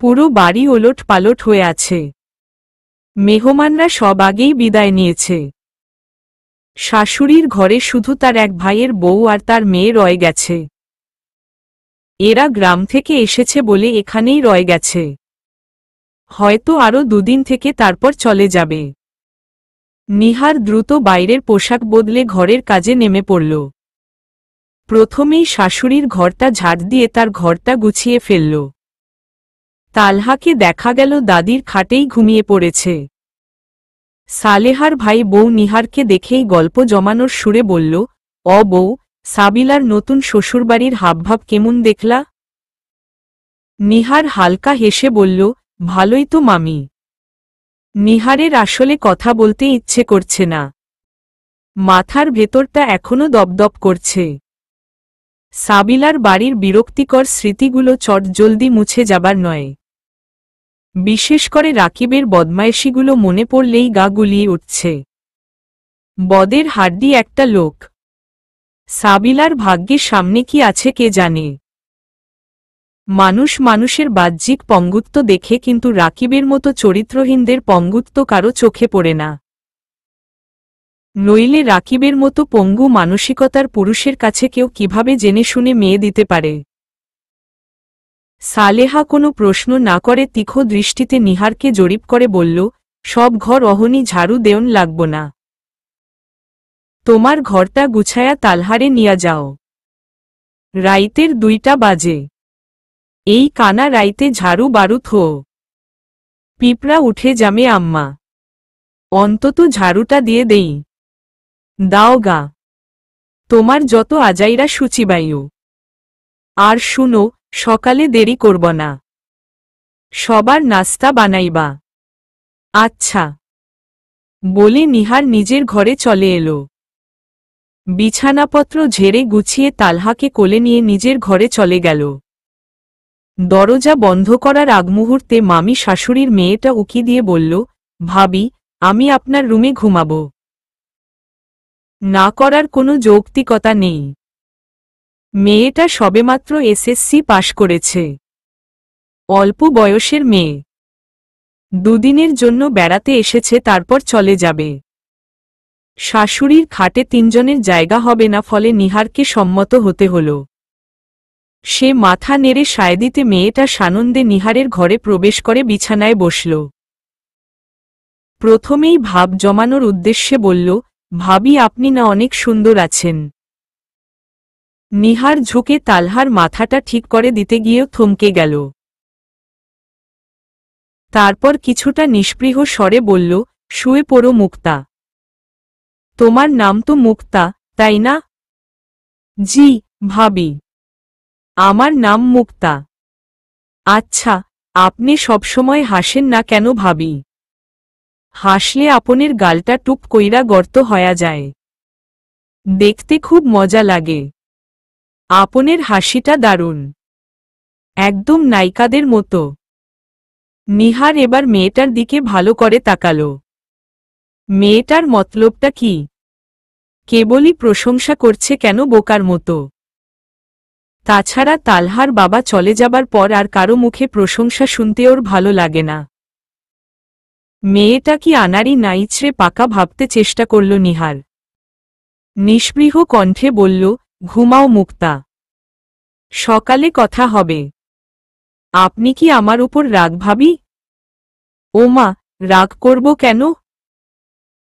পুরো বাড়ি ওলট পালট হয়ে আছে। মেহমানরা সব আগেই বিদায় নিয়েছে। শাশুড়ির ঘরে শুধু তার এক ভাইয়ের বউ আর তার মেয়ে রয়ে গেছে। এরা গ্রাম থেকে এসেছে বলে এখানেই রয়ে গেছে। হয়তো আরও 2 দিন থেকে তারপর চলে যাবে। নিহার দ্রুত বাইরের পোশাক বদলে ঘরের কাজে নেমে পড়ল। প্রথমেই শাশুড়ির ঘরটা ঝাড় দিয়ে তার ঘরটা গুছিয়ে ফেলল। তালহাকে দেখা গেল দাদির খাটেই ঘুমিয়ে পড়েছে। সালেহার ভাই বউ নিহারকে দেখেই গল্প জমানোর সুরে বলল, অ বউ, সাবিলার নতুন শ্বশুরবাড়ির হাবভাব কেমন দেখলা? নিহার হালকা হেসে বলল, ভালোই তো মামি। নিহারের আসলে কথা বলতে ইচ্ছে করছে না। মাথার ভেতরটা এখনো দপদপ করছে। সাবিলার বাড়ির বিরক্তিকর স্মৃতিগুলো চটজলদি মুছে যাবার নয়। বিশেষ করে রাকিবের বদমায়েশিগুলো মনে পড়লেই গা গুলিয়ে উঠছে। বদের হাড্ডি একটা লোক। সাবিলার ভাগ্যের সামনে কি আছে কে জানে। মানুষ মানুষের বাহ্যিক পঙ্গুত্ব দেখে, কিন্তু রাকিবের মতো চরিত্রহীনদের পঙ্গুত্ব কারো চোখে পড়ে না। নইলে রাকিবের মতো পঙ্গু মানসিকতার পুরুষের কাছে কেউ কিভাবে জেনে শুনে মেয়ে দিতে পারে? সালেহা কোনো প্রশ্ন না করে তীক্ষ্ণ দৃষ্টিতে নিহারকে জরিপ করে বলল, সব ঘর অহনি ঝাড়ু দেওন লাগব না। তোমার ঘরটা গুছায়া তালহারে নিয়া যাও। রাইতের 2টা বাজে। এই কানা রাইতে ঝাড়ু বারু থো। পিঁপড়া উঠে যামে আম্মা। অন্তত ঝাড়ুটা দিয়ে দেই। দাও গা। তোমার যত আজাইরা সূচিবায়ু। আর শুনো, সকালে দেরি করব না। সবার নাস্তা বানাইবা। আচ্ছা। বলে নিহার নিজের ঘরে চলে এলো। বিছানাপত্র ঝেড়ে গুছিয়ে তালহাকে কোলে নিয়ে নিজের ঘরে চলে গেল। দরজা বন্ধ করার আগ মুহূর্তে মামি শাশুড়ির মেয়েটা উকি দিয়ে বলল, ভাবি, আমি আপনার রুমে ঘুমাবো। না করার কোনো যৌক্তিকতা নেই। মেয়েটা সবেমাত্র এসএসসি পাশ করেছে। অল্প বয়সের মেয়ে। দুদিনের জন্য বেড়াতে এসেছে, তারপর চলে যাবে। শাশুড়ির খাটে তিনজনের জায়গা হবে না, ফলে নিহারকে সম্মত হতে হল। সে মাথা নেড়ে সায় দিতে মেয়েটা সানন্দে নিহারের ঘরে প্রবেশ করে বিছানায় বসল। প্রথমেই ভাব জমানোর উদ্দেশ্যে বলল, ভাবি আপনি না অনেক সুন্দর আছেন। নিহার ঝুঁকে তালহার মাথাটা ঠিক করে দিতে গিয়েও থমকে গেল। তারপর কিছুটা নিস্পৃহ স্বরে বলল, শুয়ে পড়ো মুক্তা। তোমার নাম তো মুক্তা, তাই না? জি ভাবি, আমার নাম মুক্তা। আচ্ছা, আপনি সবসময় হাসেন না কেন ভাবি? হাসলে আপনের গালটা টুপ কইরা গর্ত হয়া যায়। দেখতে খুব মজা লাগে। আপনের হাসিটা দারুণ, একদম নায়িকাদের মতো। নিহার এবার মেয়েটার দিকে ভালো করে তাকাল। মেয়েটার মতলবটা কি? কেবলই প্রশংসা করছে কেন বোকার মতো? তাছাড়া তালহার বাবা চলে যাবার পর আর কারো মুখে প্রশংসা শুনতে ওর ভালো লাগে না। মেয়েটা কি আনাড়ি নাইচড়ে পাকা ভাবতে চেষ্টা করল নিহার। নিস্পৃহ কণ্ঠে বলল, ঘুমাও মুক্তা, সকালে কথা হবে। আপনি কি আমার উপর রাগ ভাবি? ওমা, রাগ করব কেন?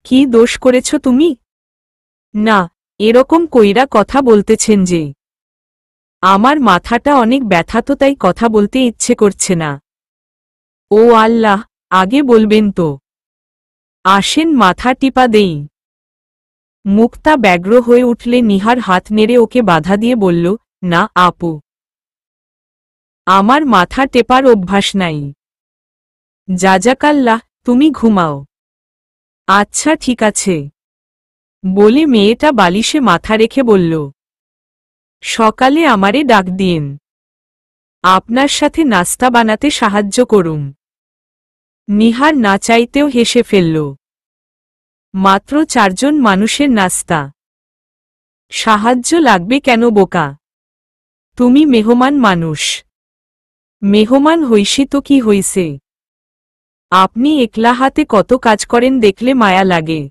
কি দোষ করেছ তুমি? না, এরকম কইরা কথা বলতেছেন যে? আমার মাথাটা অনেক ব্যথা, তো তাই কথা বলতে ইচ্ছে করছে না। ও আল্লাহ, আগে বলবেন তো। আসেন মাথা টিপা দেই। মুক্তা ব্যগ্র হয়ে উঠলে নিহার হাত নেড়ে ওকে বাধা দিয়ে বলল, না আপু, আমার মাথা টেপার অভ্যাস নাই। জাজাকাল্লাহ, তুমি ঘুমাও। আচ্ছা ঠিক আছে, বলে মেয়েটা বালিশে মাথা রেখে বলল, সকালে আমারে ডাক দিয়েন, আপনার সাথে নাস্তা বানাতে সাহায্য করুন। নিহার না চাইতেও হেসে ফেলল। মাত্র 4 জন মানুষের নাস্তা, সাহায্য লাগবে কেন বোকা? তুমি মেহমান মানুষ। মেহমান হইসি তো কি হইছে? আপনি একলা হাতে কত কাজ করেন দেখলে মায়া লাগে।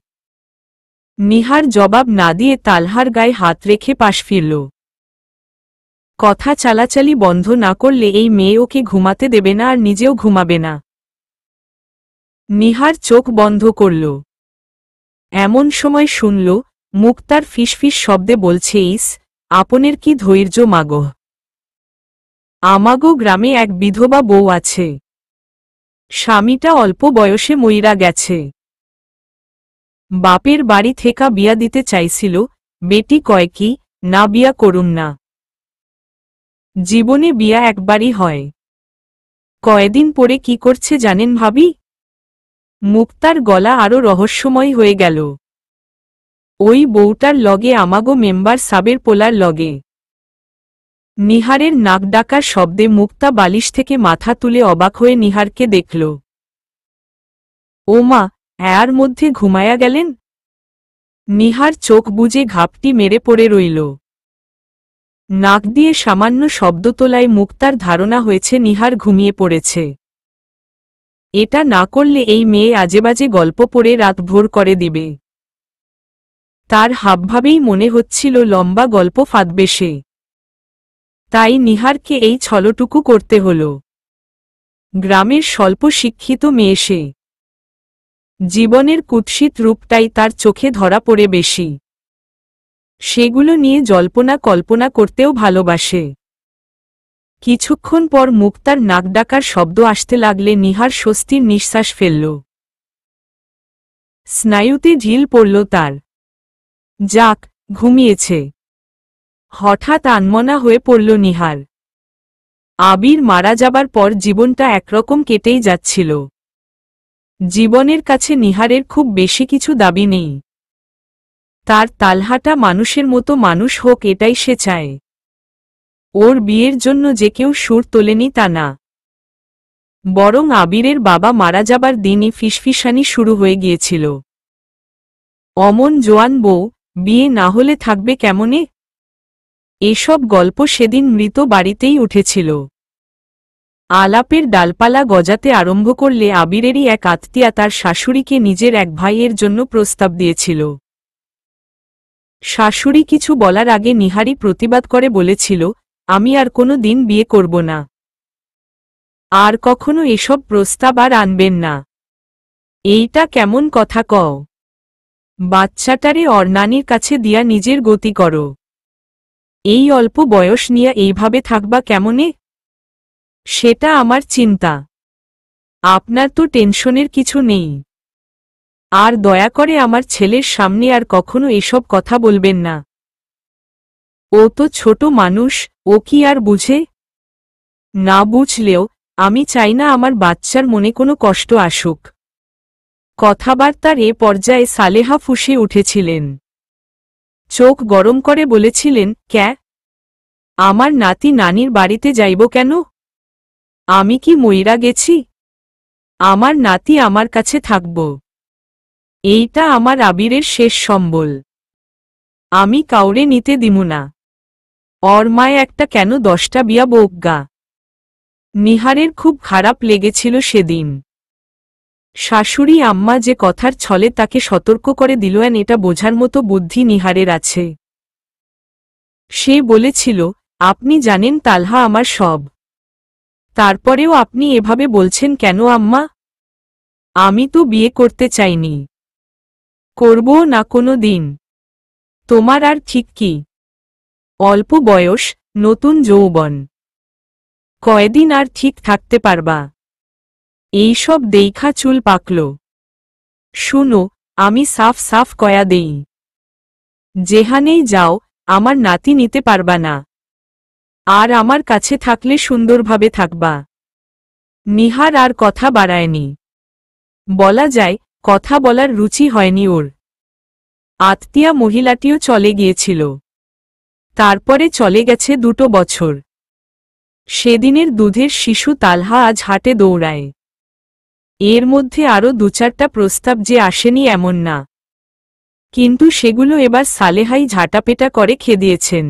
নিহার জবাব না দিয়ে তালহার গায়ে হাত রেখে পাশ ফিরল। কথা চালাচালি বন্ধ না করলে এই মেয়ে ওকে ঘুমাতে দেবে না আর নিজেও ঘুমাবে না। নিহার চোখ বন্ধ করল। এমন সময় শুনল মুক্তার ফিসফিস শব্দে বলছে, ইস, আপনের কি ধৈর্য মাগো। আমাগো গ্রামে এক বিধবা বউ আছে। স্বামীটা অল্প বয়সে মইরা গেছে। বাপের বাড়ি থেকে বিয়া দিতে চাইছিল, বেটি কয় কি, না বিয়া করুম না। জীবনে বিয়া একবারই হয়। কয়দিন পরে কি করছে জানেন ভাবি? মুক্তার গলা আরো রহস্যময় হয়ে গেল। ওই বউটার লগে আমাগো মেম্বার সাবের পোলার লগে। নিহারের নাক ডাকার শব্দে মুক্তা বালিশ থেকে মাথা তুলে অবাক হয়ে নিহারকে দেখল। ওমা, এর মধ্যে ঘুমায়া গেলেন? নিহার চোখ বুজে ঘাপটি মেরে পড়ে রইল। নাক দিয়ে সামান্য শব্দ তোলায় মুক্তার ধারণা হয়েছে নিহার ঘুমিয়ে পড়েছে। এটা না করলে এই মেয়ে আজেবাজে গল্প পড়ে রাত ভোর করে দিবে। তার হাবভাবেই মনে হচ্ছিল লম্বা গল্প ফাঁদবে সে। তাই নিহারকে এই ছলটুকু করতে হল। গ্রামের স্বল্প শিক্ষিত মেয়ে সে। জীবনের কুৎসিত রূপটাই তার চোখে ধরা পড়ে বেশি। সেগুলো নিয়ে জল্পনা কল্পনা করতেও ভালোবাসে। কিছুক্ষণ পর মুক্তার নাক ডাকার শব্দ আসতে লাগলে নিহার স্বস্তির নিঃশ্বাস ফেলল। স্নায়ুতে ঢিল পড়ল তার। যাক, ঘুমিয়েছে। হঠাৎ আনমনা হয়ে পড়ল নিহার। আবির মারা যাবার পর জীবনটা একরকম কেটেই যাচ্ছিল। জীবনের কাছে নিহারের খুব বেশি কিছু দাবি নেই। তার তালহাটা মানুষের মতো মানুষ হোক, এটাই সে চায়। ওর বিয়ের জন্য যে কেউ সুর তোলেনি তা না। বরং আবিরের বাবা মারা যাবার দিনই ফিসফিসানি শুরু হয়ে গিয়েছিল। অমন জোয়ান বউ, বিয়ে না হলে থাকবে কেমনে? এসব গল্প সেদিন মৃত বাড়িতেই উঠেছিল। আলাপের ডালপালা গজাতে আরম্ভ করলে আবিরেরই এক আত্মীয়া তার শাশুড়িকে নিজের এক ভাইয়ের জন্য প্রস্তাব দিয়েছিল। শাশুড়ি কিছু বলার আগে নিহারী প্রতিবাদ করে বলেছিল, আমি আর কোনো দিন বিয়ে করব না। আর কখনো এসব প্রস্তাব আর আনবেন না। এইটা কেমন কথা কও? বাচ্চাটারে ওর নানির কাছে দিয়া নিজের গতি করো। এই অল্প বয়স নিয়ে এইভাবে থাকবা কেমনে? সেটা আমার চিন্তা। আপনার তো টেনশনের কিছু নেই। আর দয়া করে আমার ছেলের সামনে আর কখনো এসব কথা বলবেন না। ও তো ছোট মানুষ, ও কি আর বুঝে? না বুঝলেও আমি চাই না আমার বাচ্চার মনে কোনো কষ্ট আসুক। কথাবার্তার এ পর্যায়ে সালেহা ফুঁসে উঠেছিলেন। চোখ গরম করে বলেছিলেন, ক্যা? আমার নাতি নানির বাড়িতে যাইব কেন? আমি কি মইরা গেছি? আমার নাতি আমার কাছে থাকব। এইটা আমার আবিরের শেষ সম্বল। আমি কাউরে নিতে দিমু না। ওর মায় একটা কেন 10টা বিয়া বউগা। নিহারের খুব খারাপ লেগেছিল সেদিন। শাশুড়ি আম্মা যে কথার ছলে তাকে সতর্ক করে দিলেন এটা বোঝার মতো বুদ্ধি নিহারের আছে। সে বলেছিল, আপনি জানেন তালহা আমার সব। তারপরেও আপনি এভাবে বলছেন কেন আম্মা? আমি তো বিয়ে করতে চাইনি। করবও না কোনো দিন। তোমার আর ঠিক কি? অল্প বয়স, নতুন যৌবন। কয়দিন আর ঠিক থাকতে পারবা? এইসব দেইখা চুল পাকল। শুনো, আমি সাফ সাফ কয়া দেই। যেহানেই যাও, আমার নাতি নিতে পারবা না। আর আমার কাছে থাকলে সুন্দরভাবে থাকবা। নিহার আর কথা বাড়ায়নি। বলা যায়, কথা বলার রুচি হয়নি ওর। আত্মীয়া মহিলাটিও চলে গিয়েছিল। তারপরে চলে গেছে 2 বছর। সেদিনের দুধের শিশু তালহা আজ হাটে দৌড়ায়। এর মধ্যে আরও 2-4টা প্রস্তাব যে আসেনি এমন না। কিন্তু সেগুলো এবার সালেহাই ঝাঁটাপেটা করে খেদিয়েছেন।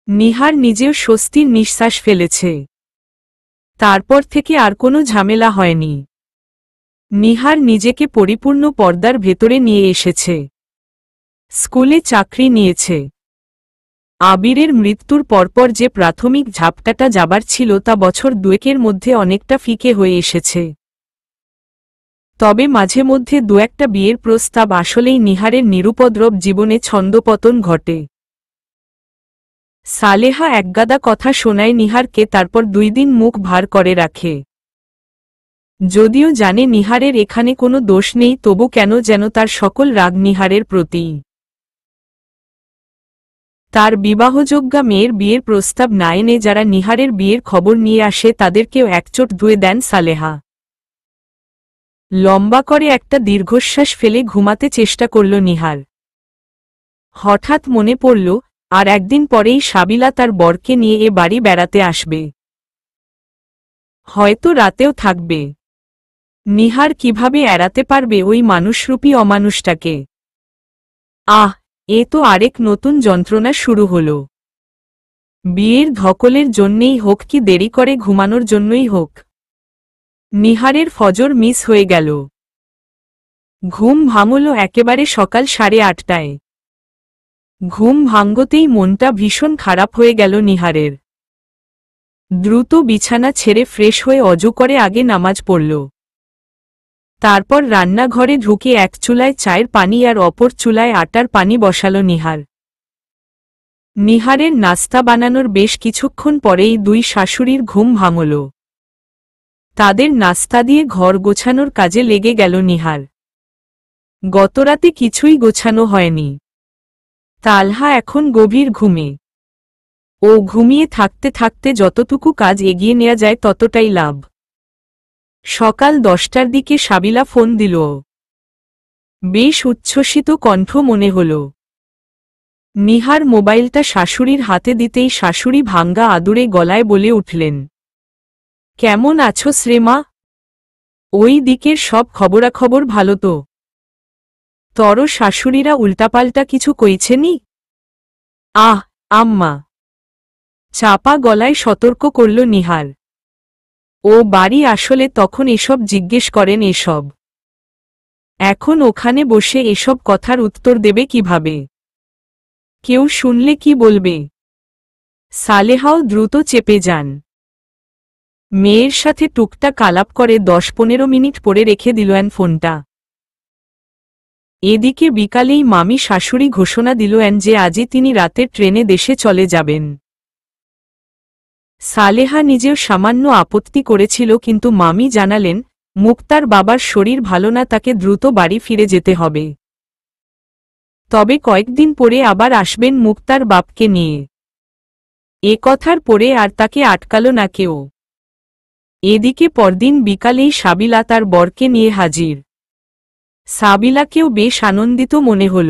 নিহার নিজেও স্বস্তির নিঃশ্বাস ফেলেছে। তারপর থেকে আর কোনো ঝামেলা হয়নি। নিহার নিজেকে পরিপূর্ণ পর্দার ভেতরে নিয়ে এসেছে। স্কুলে চাকরি নিয়েছে। আবিরের মৃত্যুর পরপর যে প্রাথমিক ঝাপটাটা যাবার ছিল তা বছর 2-এর মধ্যে অনেকটা ফিকে হয়ে এসেছে। তবে মাঝে মধ্যে 2-একটা বিয়ের প্রস্তাব আসলেই নিহারের নিরুপদ্রব জীবনে ছন্দপতন ঘটে। সালেহা একগাদা কথা শোনায় নিহারকে, তারপর 2 দিন মুখ ভার করে রাখে। যদিও জানে নিহারের এখানে কোনো দোষ নেই, তবু কেন যেন তার সকল রাগ নিহারের প্রতি। তার বিবাহযোগ্যা মেয়ের বিয়ের প্রস্তাব না এনে যারা নিহারের বিয়ের খবর নিয়ে আসে তাদেরকেও একচোট ধুয়ে দেন সালেহা। লম্বা করে একটা দীর্ঘশ্বাস ফেলে ঘুমাতে চেষ্টা করল নিহার। হঠাৎ মনে পড়ল, আর একদিন পরেই সাবিলা তার বরকে নিয়ে এ বাড়ি বেড়াতে আসবে। হয়তো রাতেও থাকবে। নিহার কিভাবে এড়াতে পারবে ওই মানুষরূপী অমানুষটাকে? আহ, এ তো আরেক নতুন যন্ত্রণা শুরু হল। বিয়ের ধকলের জন্যেই হোক কি দেরি করে ঘুমানোর জন্যই হোক, নিহারের ফজর মিস হয়ে গেল। ঘুম ভাঙল একেবারে সকাল 8:30টায়। ঘুম ভাঙতেই মনটা ভীষণ খারাপ হয়ে গেল নিহারের। দ্রুত বিছানা ছেড়ে ফ্রেশ হয়ে অজু করে আগে নামাজ পড়ল। তারপর রান্নাঘরে ঢুকে এক চুলায় চায়ের পানি আর অপর চুলায় আটার পানি বসালো নিহার। নিহারের নাস্তা বানানোর বেশ কিছুক্ষণ পরেই 2 শাশুড়ির ঘুম ভাঙল। তাদের নাস্তা দিয়ে ঘর গোছানোর কাজে লেগে গেল নিহার। গতরাতে কিছুই গোছানো হয়নি। তালহা এখন গভীর ঘুমে। ও ঘুমিয়ে থাকতে থাকতে যতটুকু কাজ এগিয়ে নেওয়া যায় ততটাই লাভ। সকাল 10টার দিকে সাবিলা ফোন দিল। বেশ উচ্ছ্বসিত কণ্ঠ মনে হল। নিহার মোবাইলটা শাশুড়ির হাতে দিতেই শাশুড়ি ভাঙ্গা আদুরে গলায় বলে উঠলেন, কেমন আছো শ্রেমা? ওই দিকের সব খবরাখবর ভালো তো? তর শাশুড়িরা উল্টাপাল্টা কিছু কইছেনি? আহ, আম্মা। চাপা গলায় সতর্ক করল নিহার। ও বাড়ি আসলে তখন এসব জিজ্ঞেস করেন এসব। এখন ওখানে বসে এসব কথার উত্তর দেবে কিভাবে? কেউ শুনলে কি বলবে? সালেহাও দ্রুত চেপে যান। মেয়ের সাথে টুকটাক আলাপ করে 10-15 মিনিট পরে রেখে দিলেন ফোনটা। এদিকে বিকালেই মামি শাশুড়ি ঘোষণা দিলেন যে আজই তিনি রাতের ট্রেনে দেশে চলে যাবেন। সালেহা নিজেও সামান্য আপত্তি করেছিল, কিন্তু মামি জানালেন মুক্তার বাবার শরীর ভালো না, তাকে দ্রুত বাড়ি ফিরে যেতে হবে। তবে কয়েকদিন পরে আবার আসবেন মুক্তার বাপকে নিয়ে। এ কথার পরে আর তাকে আটকালো না কেউ। এদিকে পরদিন বিকালেই সাবিলা তার বরকে নিয়ে হাজির। সাবিলাকেও বেশ আনন্দিত মনে হল।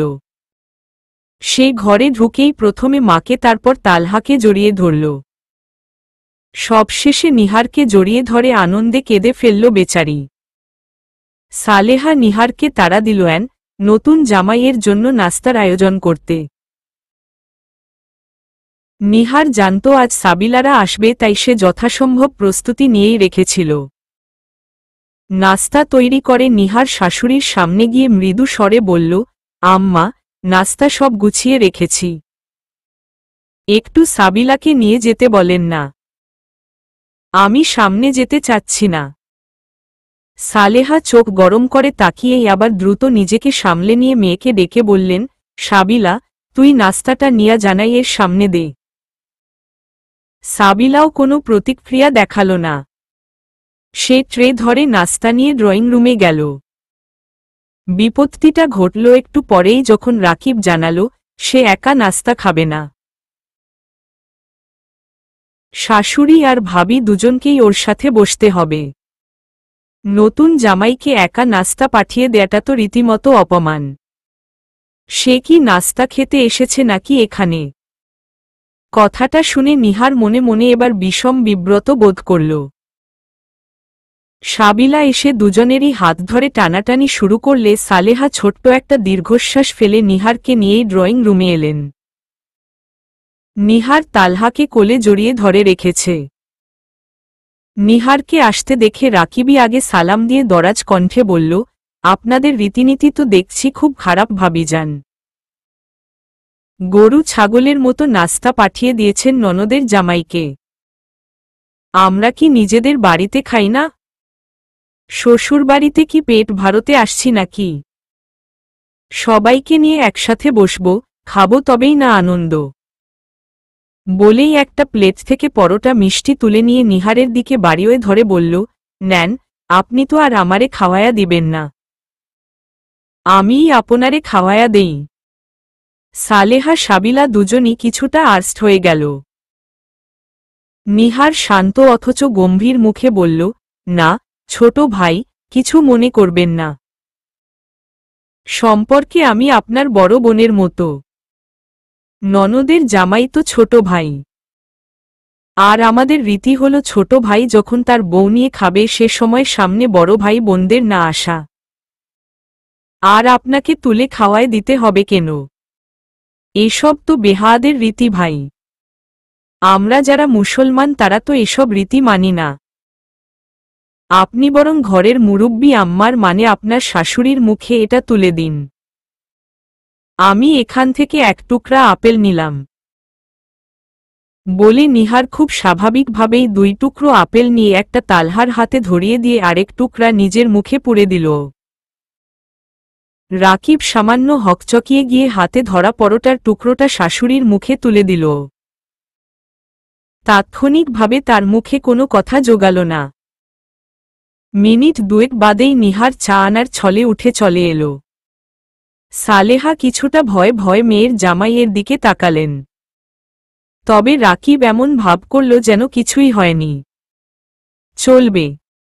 সে ঘরে ঢুকেই প্রথমে মাকে, তারপর তালহাকে জড়িয়ে ধরল। সবশেষে নিহারকে জড়িয়ে ধরে আনন্দে কেঁদে ফেলল বেচারি। সালেহা নিহারকে তাড়া দিলেন নতুন জামাইয়ের জন্য নাস্তার আয়োজন করতে। নিহার জানত আজ সাবিলারা আসবে, তাই সে যথাসম্ভব প্রস্তুতি নিয়েই রেখেছিল। নাস্তা তৈরি করে নিহার শাশুড়ির সামনে গিয়ে মৃদু স্বরে বলল, আম্মা, নাস্তা সব গুছিয়ে রেখেছি, একটু সাবিলাকে নিয়ে যেতে বলেন না। আমি সামনে যেতে চাচ্ছি না। সালেহা চোখ গরম করে তাকিয়েই আবার দ্রুত নিজেকে সামলে নিয়ে মেয়েকে ডেকে বললেন, সাবিলা, তুই নাস্তাটা নিয়া জানাইয়ের সামনে দে। সাবিলাও কোনো প্রতিক্রিয়া দেখাল না। সে ট্রে ধরে নাস্তা নিয়ে ড্রয়িং রুমে গেল। বিপত্তিটা ঘটল একটু পরেই, যখন রাকিব জানালো সে একা নাস্তা খাবে না। শাশুড়ি আর ভাবি দুজনকেই ওর সাথে বসতে হবে। নতুন জামাইকে একা নাস্তা পাঠিয়ে দেয়াটা তো রীতিমতো অপমান। সে কি নাস্তা খেতে এসেছে নাকি এখানে? কথাটা শুনে নিহার মনে মনে এবার বিষম বিব্রত বোধ করল। সাবিলা এসে দুজনেরই হাত ধরে টানাটানি শুরু করলে সালেহা ছোট্ট একটা দীর্ঘশ্বাস ফেলে নিহারকে নিয়েই ড্রয়িং রুমে এলেন। নিহার তালহাকে কোলে জড়িয়ে ধরে রেখেছে। নিহারকে আসতে দেখে রাকিবই আগে সালাম দিয়ে দরাজ কণ্ঠে বলল, আপনাদের রীতিনীতি তো দেখছি খুব খারাপ ভাবিজান। গরু ছাগলের মতো নাস্তা পাঠিয়ে দিয়েছেন ননদের জামাইকে। আমরা কি নিজেদের বাড়িতে খাই না? শ্বশুরবাড়িতে কি পেট ভরতে আসছি নাকি? সবাইকে নিয়ে একসাথে বসব, খাবো, তবেই না আনন্দ। বলেই একটা প্লেট থেকে পরোটা মিষ্টি তুলে নিয়ে নিহারের দিকে বাড়িয়ে ধরে বলল, নেন, আপনি তো আর আমারে খাওয়ায়া দিবেন না, আমিই আপনারে খাওয়ায়া দেই। সালেহা সাবিলা দুজনই কিছুটা আর্স্ট হয়ে গেল। নিহার শান্ত অথচ গম্ভীর মুখে বলল, না ছোট ভাই, কিছু মনে করবেন না। সম্পর্কে আমি আপনার বড় বোনের মতো। ননদের জামাই তো ছোট ভাই। আর আমাদের রীতি হল ছোট ভাই যখন তার বউ নিয়ে খাবে সে সময় সামনে বড় ভাই বোনদের না আসা। আর আপনাকে তুলে খাওয়ায় দিতে হবে কেন? এসব তো বেহায়াদের রীতি ভাই। আমরা যারা মুসলমান তারা তো এসব রীতি মানি না। আপনি বরং ঘরের মুরব্বি আম্মার মানে আপনার শাশুড়ির মুখে এটা তুলে দিন। আমি এখান থেকে এক টুকরা আপেল নিলাম। বলে নিহার খুব স্বাভাবিকভাবেই 2 টুকরো আপেল নিয়ে একটা তালহার হাতে ধরিয়ে দিয়ে আরেক টুকরা নিজের মুখে পুরে দিল। রাকিব সামান্য হকচকিয়ে গিয়ে হাতে ধরা পরোটার টুকরোটা শাশুড়ির মুখে তুলে দিল। তাৎক্ষণিকভাবে তার মুখে কোনো কথা জোগাল না। মিনিট 2 বাদেই নিহার চা আনার ছলে উঠে চলে এলো। সালেহা কিছুটা ভয়ে ভয়ে মেয়ের জামাইয়ের দিকে তাকালেন। তবে রাকিব এমন ভাব করল যেন কিছুই হয়নি। চলবে।